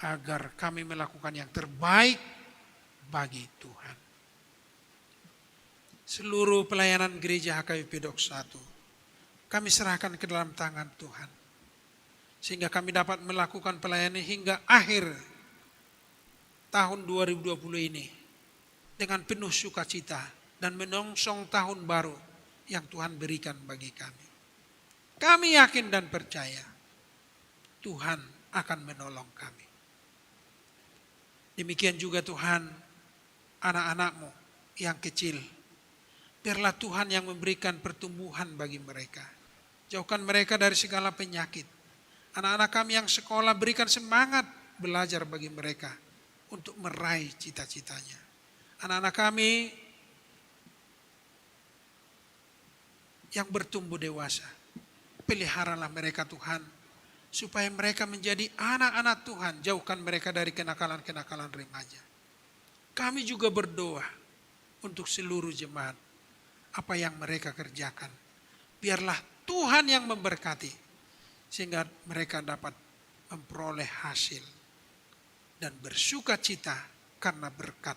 agar kami melakukan yang terbaik bagi Tuhan. Seluruh pelayanan gereja HKBP Dok 1, kami serahkan ke dalam tangan Tuhan. Sehingga kami dapat melakukan pelayanan hingga akhir tahun 2020 ini dengan penuh sukacita dan menyongsong tahun baru yang Tuhan berikan bagi kami. Kami yakin dan percaya Tuhan akan menolong kami. Demikian juga Tuhan, anak-anak-Mu yang kecil, biarlah Tuhan yang memberikan pertumbuhan bagi mereka. Jauhkan mereka dari segala penyakit. Anak-anak kami yang sekolah, berikan semangat belajar bagi mereka untuk meraih cita-citanya. Anak-anak kami yang bertumbuh dewasa, peliharalah mereka Tuhan, supaya mereka menjadi anak-anak Tuhan. Jauhkan mereka dari kenakalan-kenakalan remaja. Kami juga berdoa untuk seluruh jemaat, apa yang mereka kerjakan. Biarlah Tuhan yang memberkati, sehingga mereka dapat memperoleh hasil dan bersuka cita karena berkat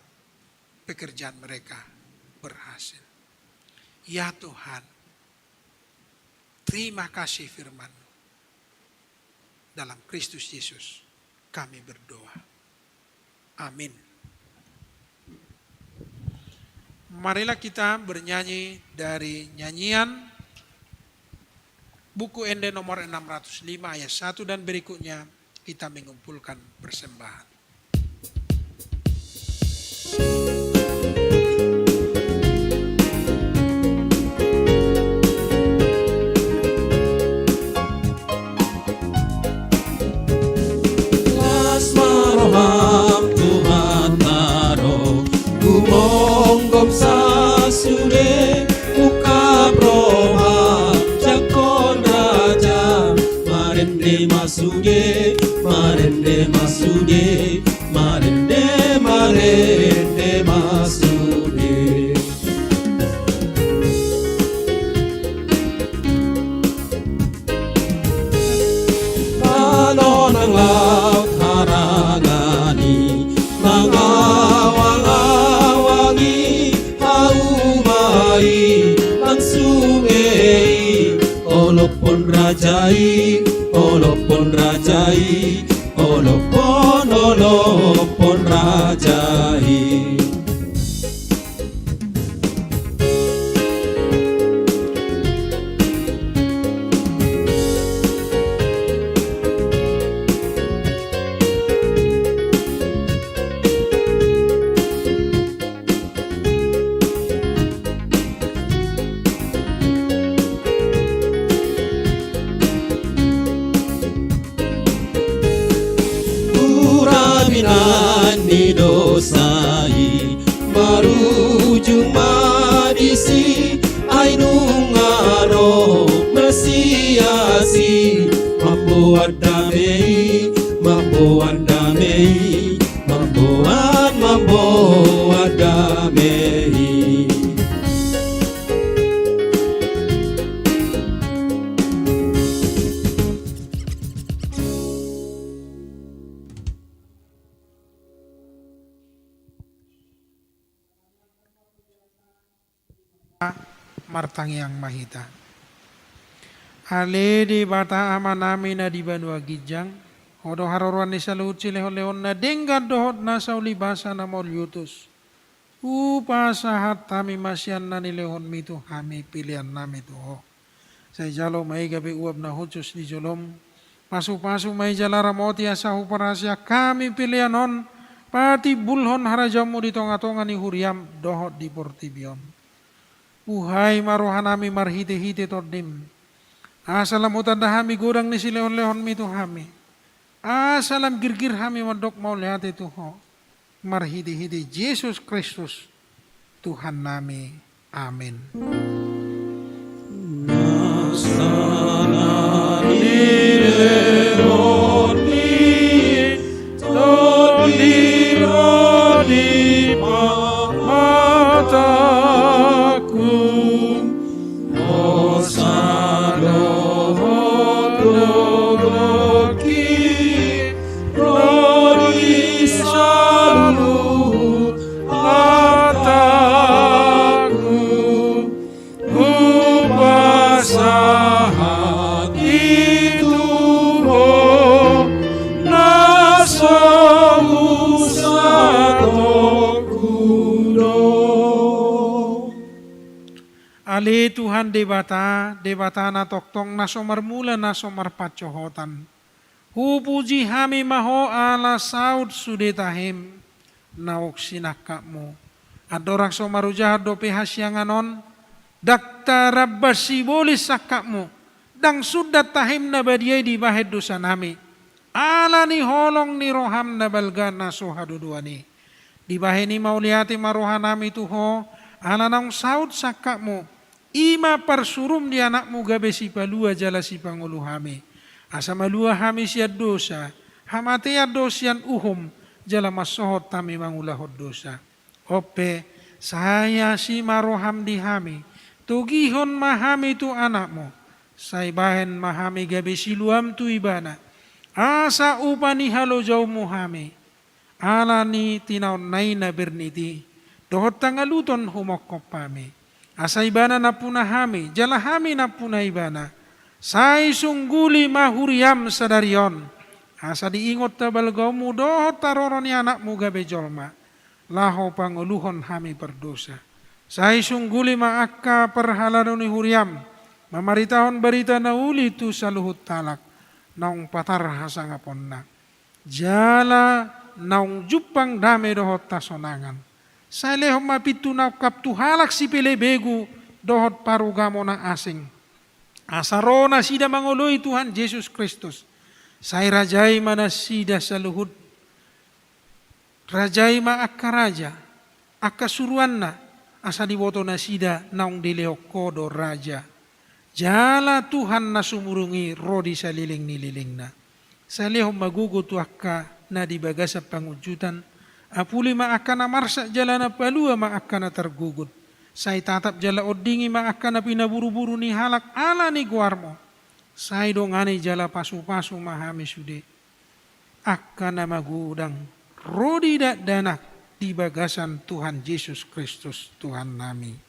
pekerjaan mereka berhasil. Ya Tuhan, terima kasih firman-Mu. Dalam Kristus Yesus kami berdoa. Amin. Marilah kita bernyanyi dari nyanyian buku ND nomor 605 ayat 1 dan berikutnya kita mengumpulkan persembahan. Maroham Tuhan taro Gumongkom sasude Muka broha Jakon raja Marende masude Marende masude Marende masude Panon ang laut harangani Mangawang-awangi haumai langsungei Olopon rajai Olopon rajai Olopon rajai Ni dosai marujung madisi ainungaro mesiasi membuat damai membuat damai membuat damai. Martang yang mahita. Ale di bata amanami na di banua gijang. Odo haroruan ni salut sile leon na denggan dohot na sauli basa na molyutus. Upasahat tami masyan na ni leon mitu hami pilihan nami tuho. Say jalo may gabi uab na hutus di jolom. Pasu-pasu may jalara moti asahu parasya kami pilihan on. Pati bulhon harajamu di tonga-tonga ni huriam dohot di portibion. Uhai marohanami marhite-hite tordim. Asalam utandahami godang ni si leon-leon mi tuhami. Asalam girgir hami mandok mau lehate tuho. Marhite-hite Yesus Kristus Tuhan nami. Amin. Ali Tuhan debata na toktong na somarmula na somarpacohotan. Hupuji hami maho ala saud sudetahim naok sinaka mo. Adorak somarujahat do pehasyanganon dakta rabbasi bolis sakak mo. Dang sudat tahim na badiyay di bahed dosa nami. Ala ni holong ni roham na balga na sohaduduani. Di bahe ni mauliati maroha nami tuho ala nang saud sakak mo. Ima parsurum di anakmu gabe si palua jala si pangulu hami. Asa malua hami siya dosa. Hamate ya dosyan uhum jala masohot tami mangulahot dosa. Ope saya si maroham di hami. Tugihon mahami tu anakmu. Saibahen mahami gabe si luam tu ibana. Asa upani halo jauh muhami. Ala ni tinaon naina berniti. Dohot tangaluton humokop pami. Asa ibana na punahami, jalahami na punah ibana. Say sungguli mahuriam sadarion. Asa diingot tabalgamu dohot taroron ni anakmu gabe jolma. Laho panguluhon hami perdosa. Say sungguli maakka perhalano ni huriam. Mamaritahon berita na uli tu saluhut talak, naung patar hasangapon na. Jala naung jupang dame dohot tasonangan. Sa lehom mapitu na kaptu halak si pelebegu dohot parugamo na asing. Asarona sida mangoloy Tuhan Yesus Kristus. Say rajay mana sida saluhut. Rajay ma akka raja. Akka suruan na. Asa diboto na sida naung dileok kodo raja. Jala Tuhan na sumurungi rodi sa liling nililing na. Sa lehom magugutu akka na dibaga sa pangujutan. Apuli ma akka na marsa jala na palua ma akka na tergugut. Say tatap jala odingi ma akka na pinaburu-buru ni halak ala ni guarmo. Say dongani jala pasu-pasu mahami sude. Akka na magudang rodi danak di bagasan Tuhan Yesus Kristus Tuhan nami.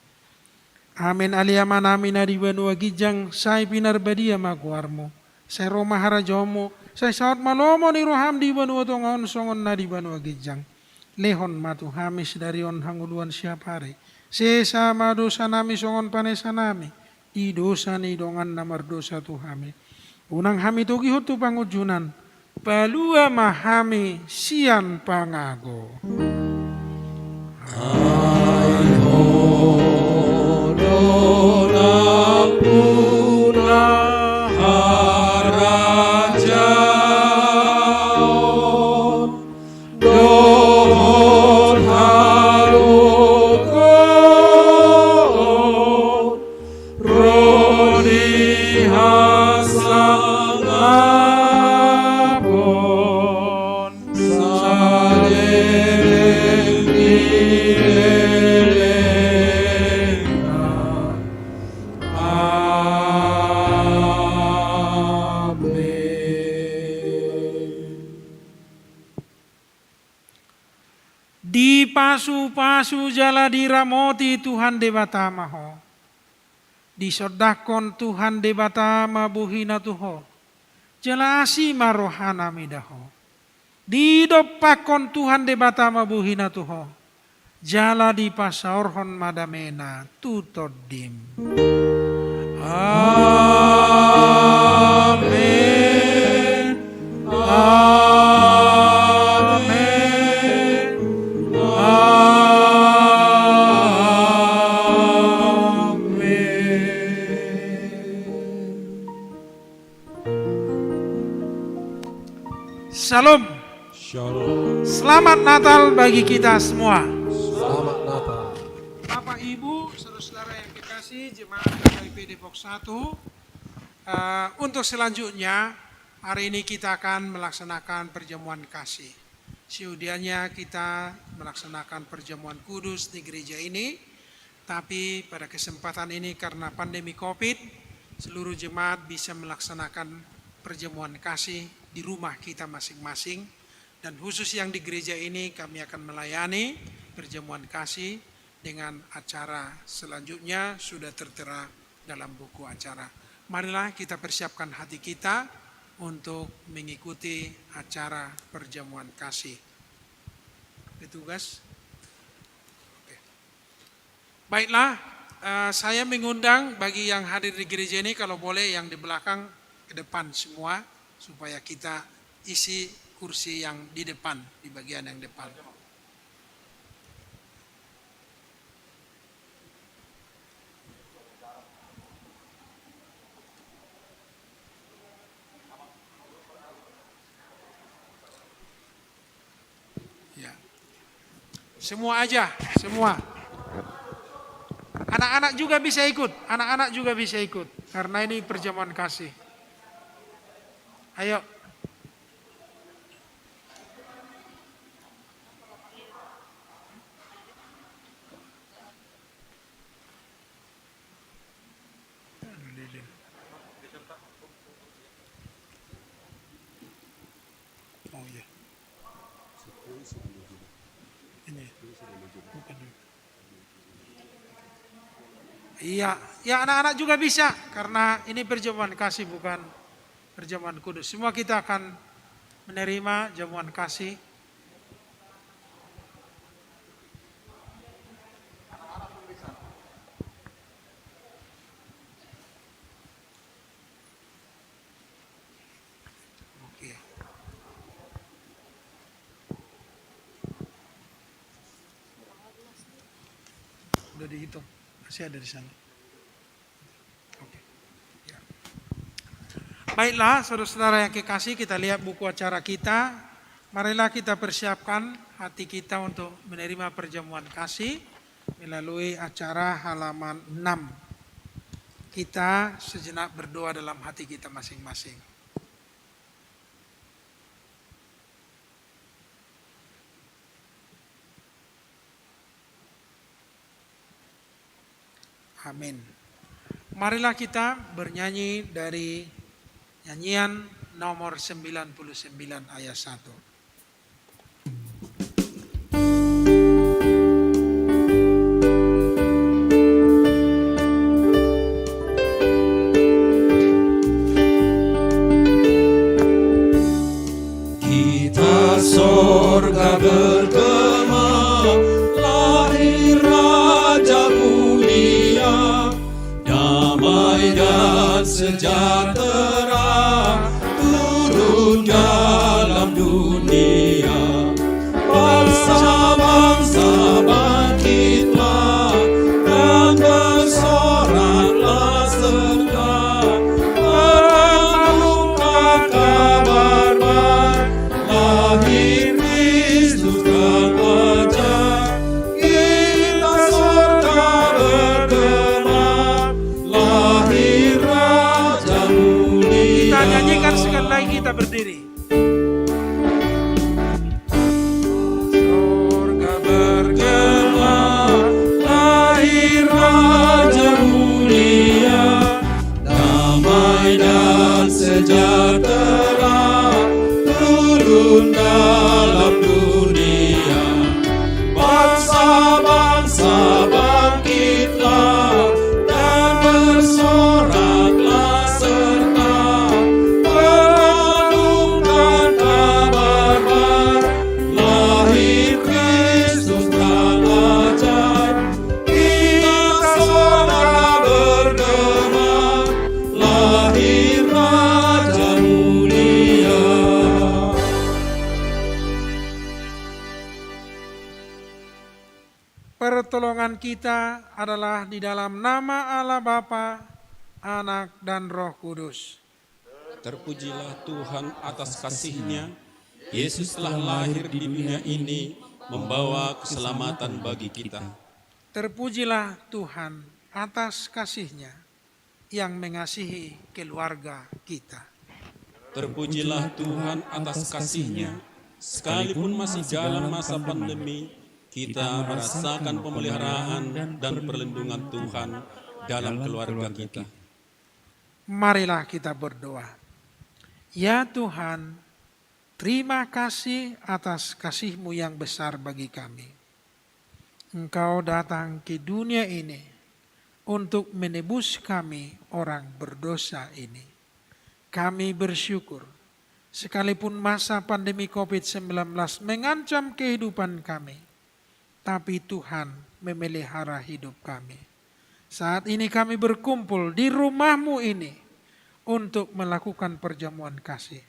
Amin aliyama nami na di banua gijang say pinarbadia maguarmo. Say Roma harajomo. Say saat malomo ni roham di banua tongon songon na di banua gijang. Lehon matu hamis dari on hanguluan siapare. Sesama dosa nami songon panesa nami. I dosa ni dongan namar dosa tu hami. Unang hami tugi hutu pangujunan. Palua mahami sian pangago. Di pasu-pasu jala diramoti Tuhan debata maho. Di sodakon Tuhan debata mabuhina tuho. Jala asi marohana midaho. Di dopakon Tuhan debata mabuhina tuho. Jala di pasaorhon madamena tutodim. Amen. Amen. Shalom. Shalom. Selamat Natal bagi kita semua. Selamat Natal. Bapak Ibu, saudara-saudara yang dikasih jemaat KKIP Depok 1. Untuk selanjutnya, hari ini kita akan melaksanakan perjamuan kasih. Seudianya kita melaksanakan perjamuan kudus di gereja ini. Tapi pada kesempatan ini karena pandemi COVID, seluruh jemaat bisa melaksanakan perjamuan kasih di rumah kita masing-masing, dan khusus yang di gereja ini kami akan melayani perjamuan kasih dengan acara selanjutnya sudah tertera dalam buku acara. Marilah kita persiapkan hati kita untuk mengikuti acara perjamuan kasih. Petugas. Oke. Baiklah, saya mengundang bagi yang hadir di gereja ini kalau boleh yang di belakang ke depan semua, supaya kita isi kursi yang di depan, di bagian yang depan. Ya. Semua aja, semua. Anak-anak juga bisa ikut, anak-anak juga bisa ikut, karena ini perjamuan kasih. Ayo. Oh iya. Ini. Bukan. Iya, ya anak-anak juga bisa, karena ini perjamuan kasih bukan perjamuan kudus. Semua kita akan menerima jamuan kasih. Sudah dihitung, masih ada di sana. Oke. Ya. Baiklah, saudara-saudara yang kekasih, kita lihat buku acara kita. Marilah kita persiapkan hati kita untuk menerima perjamuan kasih melalui acara halaman 6. Kita sejenak berdoa dalam hati kita masing-masing. Amin. Marilah kita bernyanyi dari nyanyian nomor 99 ayat 1. Sorga bergema, lahir Raja mulia, damai dan sejahtera turun dalam dunia. Bangsa-bangsa bangkitlah dan bersoraklah serta mengagungkan kabar baik. Lahir Kristus dan ajar, kita sorga bergema, lahir Raja mulia. Kita nyanyikan sekali lagi, kita berdiri. Sorga bergema, lahir Raja mulia, damai dan sejahtera turun dalam dunia. Bangsa-bangsa bangkitlah dan bersoraklah serta mengagungkan kabar baik. Lahir Kristus dan ajaib, kita sorga bergema, lahir Raja mulia. Pertolongan kita adalah di dalam nama Allah Bapa, Anak dan Roh Kudus. Terpujilah Tuhan atas kasih-Nya. Yesus telah lahir di dunia ini membawa keselamatan bagi kita. Terpujilah Tuhan atas kasih-Nya yang mengasihi keluarga kita. Terpujilah Tuhan atas kasih-Nya. Sekalipun masih dalam masa pandemi, kita merasakan pemeliharaan dan perlindungan Tuhan dalam keluarga kita. Marilah kita berdoa. Ya Tuhan, terima kasih atas kasih-Mu yang besar bagi kami. Engkau datang ke dunia ini untuk menebus kami orang berdosa ini. Kami bersyukur, sekalipun masa pandemi COVID-19 mengancam kehidupan kami, tapi Tuhan memelihara hidup kami. Saat ini kami berkumpul di rumah-Mu ini untuk melakukan perjamuan kasih.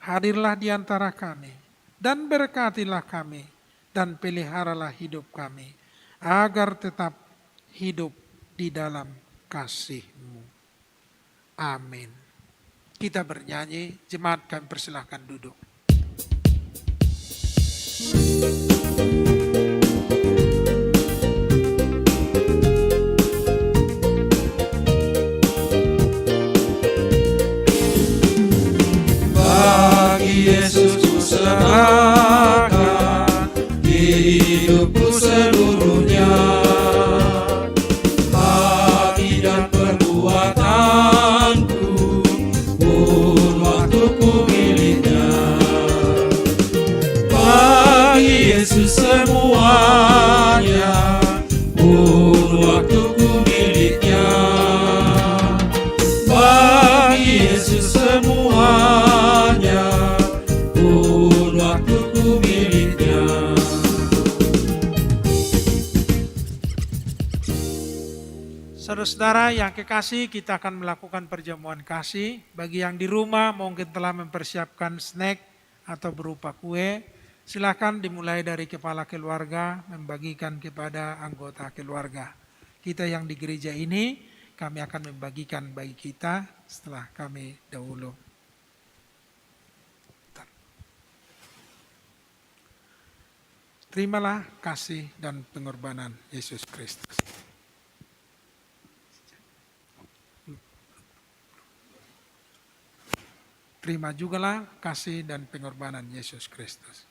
Hadirlah di antara kami dan berkatilah kami dan peliharalah hidup kami agar tetap hidup di dalam kasih-Mu. Amin. Kita bernyanyi, jemaat kami persilahkan duduk. Bagi Yesus ku serahkan hidupku seluruhnya, hati dan perbuatanku pun waktuku miliknya. Bagi Yesus semuanya pun waktuku miliknya. Bagi Yesus semuanya pun waktuku miliknya. Saudara-saudara yang kekasih, kita akan melakukan perjamuan kasih. Bagi yang di rumah mungkin telah mempersiapkan snack atau berupa kue, Silakan dimulai dari kepala keluarga membagikan kepada anggota keluarga. Kita yang di gereja ini, kami akan membagikan bagi kita setelah kami dahulu. Terimalah kasih dan pengorbanan Yesus Kristus. Terima jugalah kasih dan pengorbanan Yesus Kristus.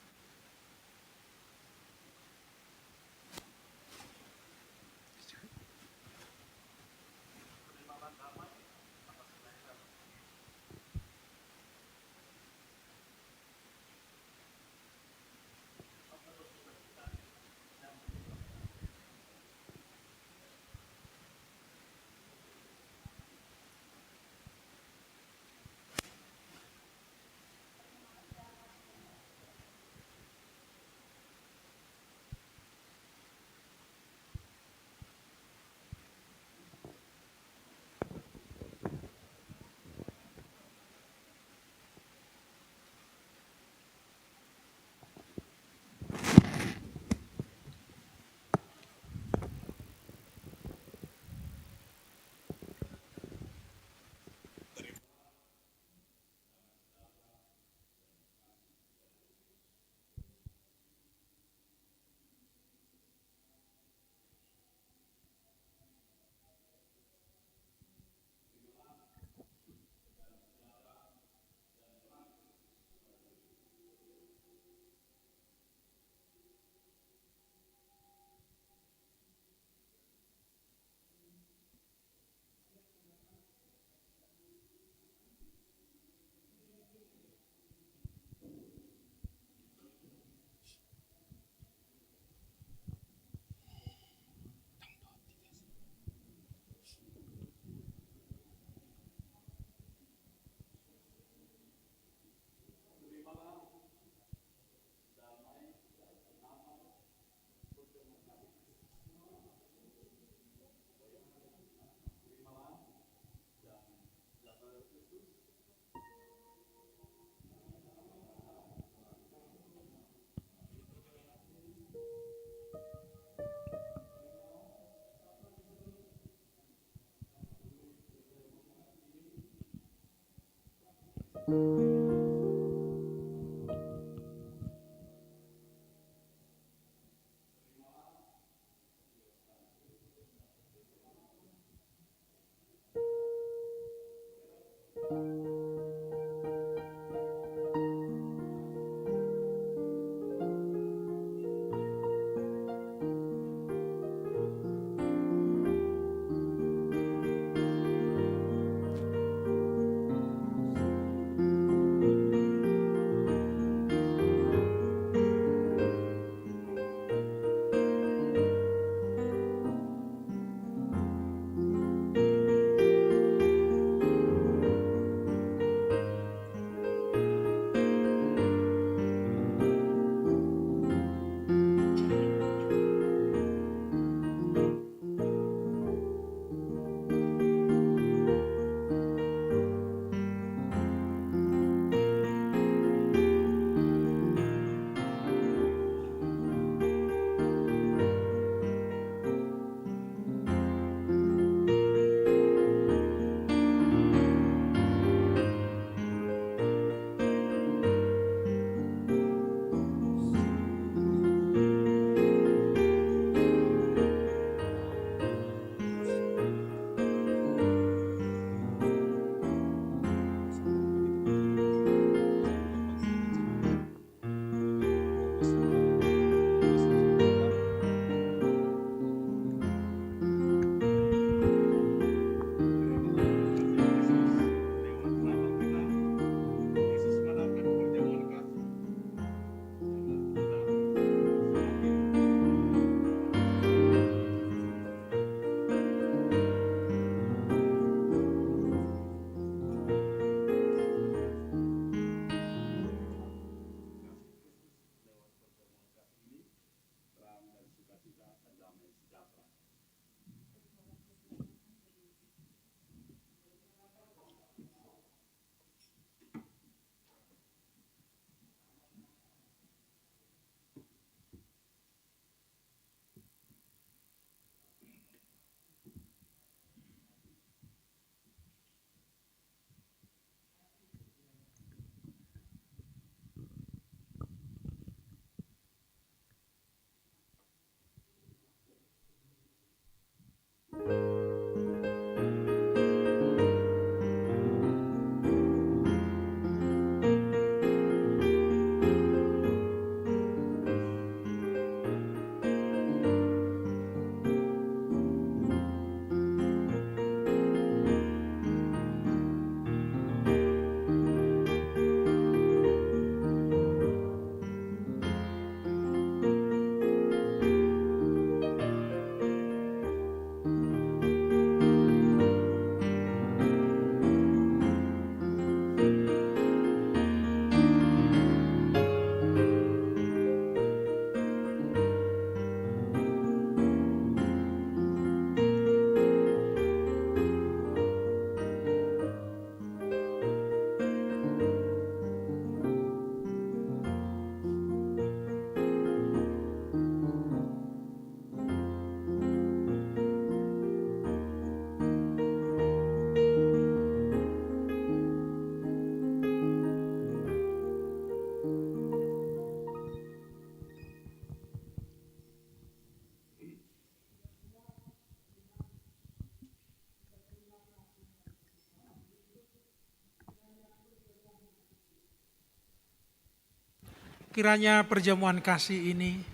kiranya perjamuan kasih ini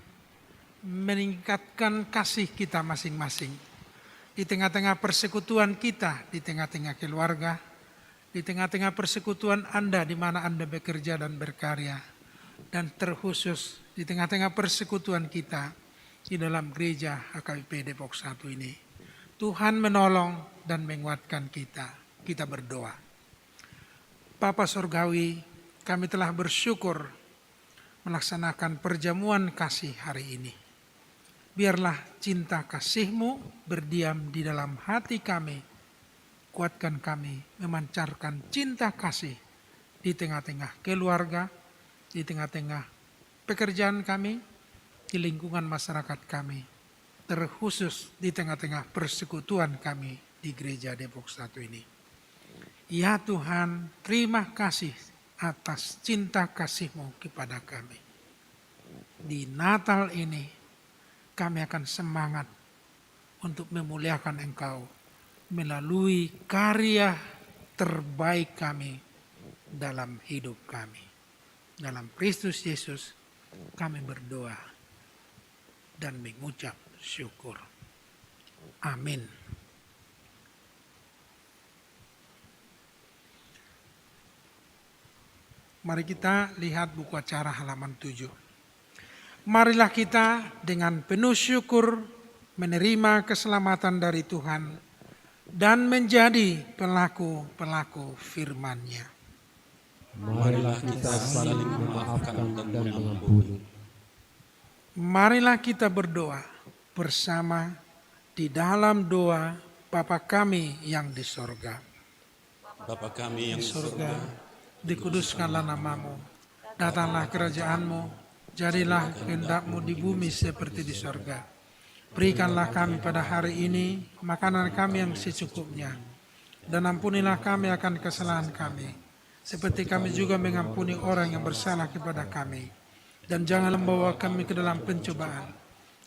meningkatkan kasih kita masing-masing. Di tengah-tengah persekutuan kita, di tengah-tengah keluarga, di tengah-tengah persekutuan Anda di mana Anda bekerja dan berkarya. Dan terkhusus di tengah-tengah persekutuan kita di dalam gereja HKBP Depok 1 ini. Tuhan menolong dan menguatkan kita. Kita berdoa. Bapa Surgawi, kami telah bersyukur melaksanakan perjamuan kasih hari ini. Biarlah cinta kasih-Mu berdiam di dalam hati kami. Kuatkan kami memancarkan cinta kasih di tengah-tengah keluarga, di tengah-tengah pekerjaan kami, di lingkungan masyarakat kami, terkhusus di tengah-tengah persekutuan kami di gereja Depok 1 ini. Ya Tuhan, terima kasih atas cinta kasih-Mu kepada kami. Di Natal ini, kami akan semangat untuk memuliakan Engkau melalui karya terbaik kami dalam hidup kami. Dalam Kristus Yesus kami berdoa dan mengucap syukur. Amin. Mari kita lihat buku acara halaman 7. Marilah kita dengan penuh syukur menerima keselamatan dari Tuhan dan menjadi pelaku-pelaku firman-Nya. Marilah kita saling memaafkan dan mengampuni. Marilah kita berdoa bersama di dalam doa Bapa kami yang di sorga. Bapa kami yang Di sorga, dikuduskanlah namamu, datanglah kerajaanmu, jadilah kehendak-Mu di bumi seperti di sorga. Berikanlah kami pada hari ini makanan kami yang secukupnya, dan ampunilah kami akan kesalahan kami, seperti kami juga mengampuni orang yang bersalah kepada kami. Dan jangan membawa kami ke dalam pencobaan,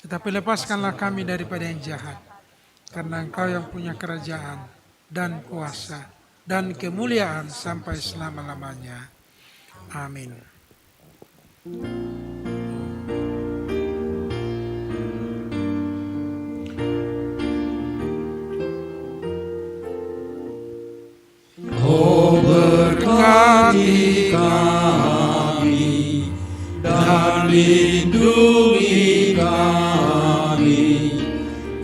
tetapi lepaskanlah kami daripada yang jahat. Karena Engkau yang punya kerajaan dan kuasa dan kemuliaan sampai selama-lamanya. Amin. Oh, berkati kami dan lindungi kami,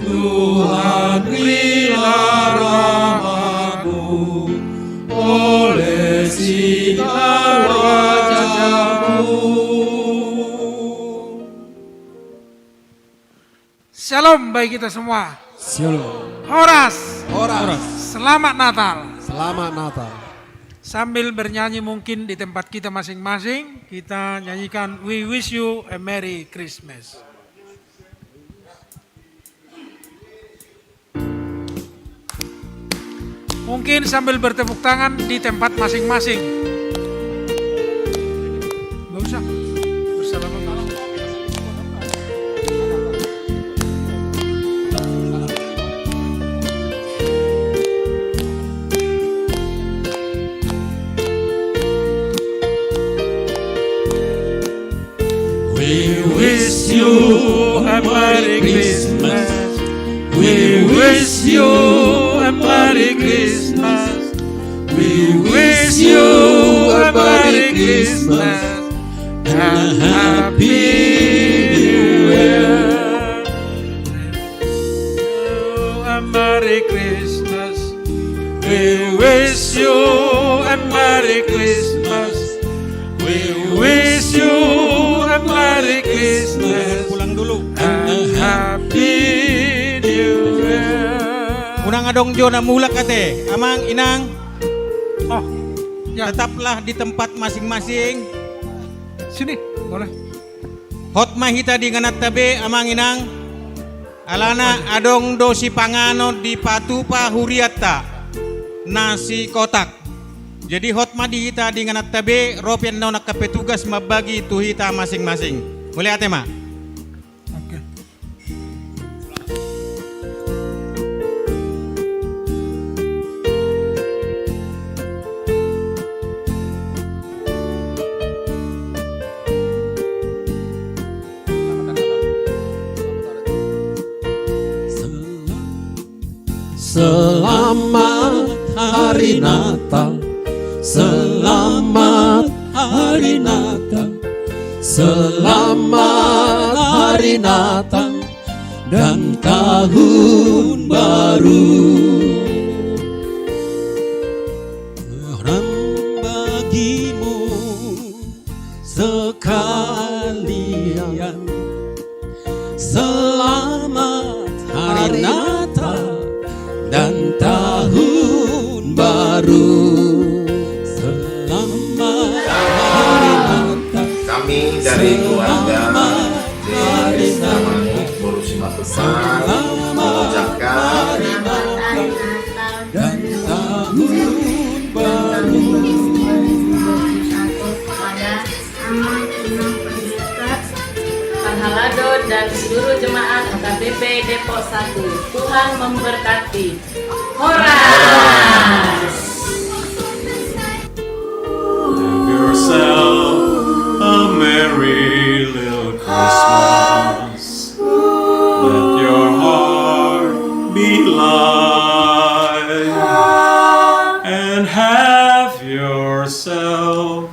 Tuhan, berilah rahmat-Mu oleh sinar wajah-Mu. Shalom bagi kita semua. Shalom. Horas. Horas. Selamat Natal. Selamat Natal. Sambil bernyanyi mungkin di tempat kita masing-masing, kita nyanyikan We Wish You a Merry Christmas. Mungkin sambil bertepuk tangan di tempat masing-masing. Gak usah, bersalaman. We wish you a Merry Christmas. We wish you a Merry Christmas. We wish you a Merry Christmas and Happy New Year. A Merry Christmas. We wish you a Merry Christmas. We wish you a Merry Christmas. Pulang dulu. And Happy New Year. Unang adong jo na mulak kate. Amang inang, Oh, ya, tetaplah di tempat masing-masing. sini, boleh. Hot mahita di nganat tabe amang inang. Alana adong do si pangano di patupa huriata. Nasi kotak. Jadi hot madi hita di nganat tabe ropian na nakapetugas mabagi tuhita masing-masing. Mulai ate ma. Oke. Selamat Hari Natal, selamat Hari Natal, selamat Hari Natal dan Tahun Baru. Bagimu sekalian, selamat Hari Natal dan Tahun Baru. Selamat Hari Natal. Kami dari keluarga Desa Boru Simatupang mengucapkan dan Tahun Baru. Kepada Amang Inang Pendeta, Parhalado dan seluruh jemaat HKBP Depok 1. Tuhan memberkati. Horas! Have yourself a merry little Christmas. Let your heart be light, and have yourself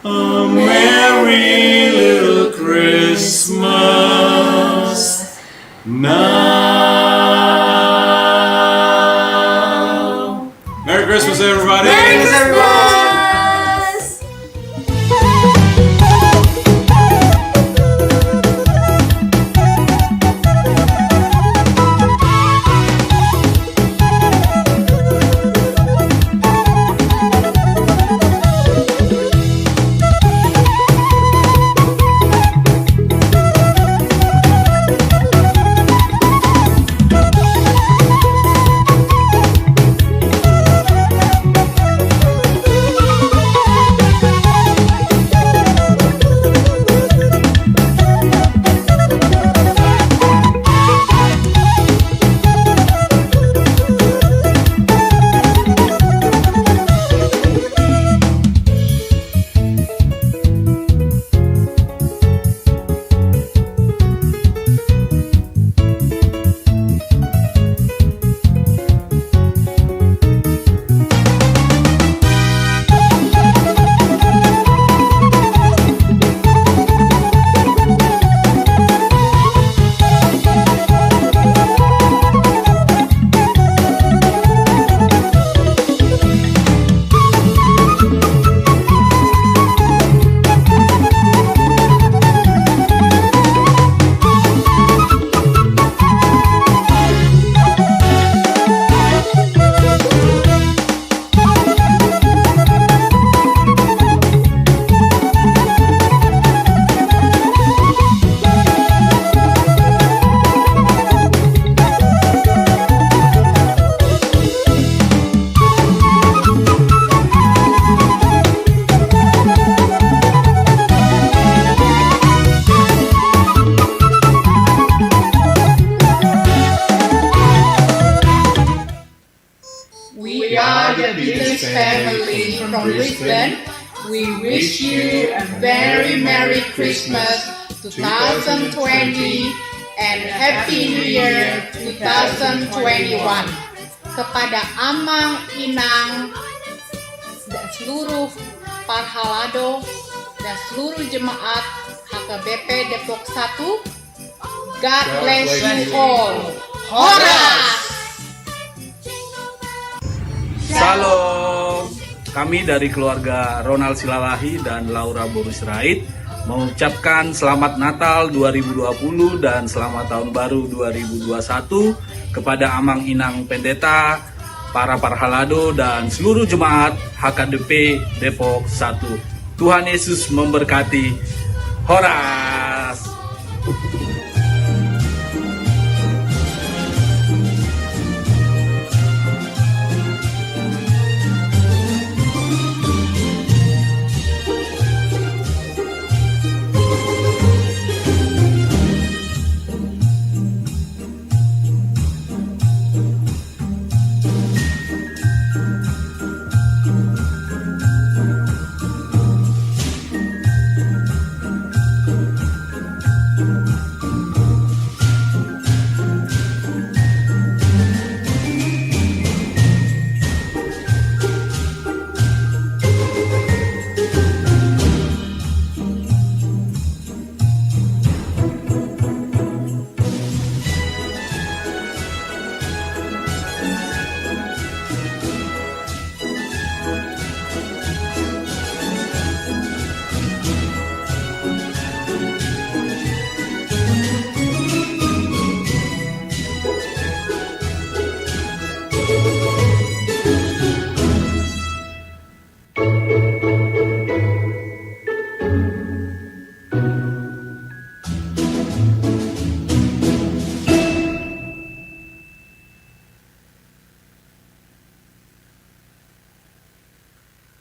a merry little Christmas now. Merry Christmas, everybody! Merry Christmas! family from Brisbane, we wish you a very Merry Christmas 2020 and Happy New Year 2021. Kepada Amang, Inang, dan seluruh Parhalado dan seluruh jemaat HKBP Depok 1, God bless you all. Horas! Salam. Kami dari keluarga Ronald Silalahi dan Laura Boru Sirait mengucapkan selamat Natal 2020 dan selamat Tahun Baru 2021 kepada Amang Inang Pendeta, para Parhalado dan seluruh jemaat HKBP Depok 1. Tuhan Yesus memberkati. Hora!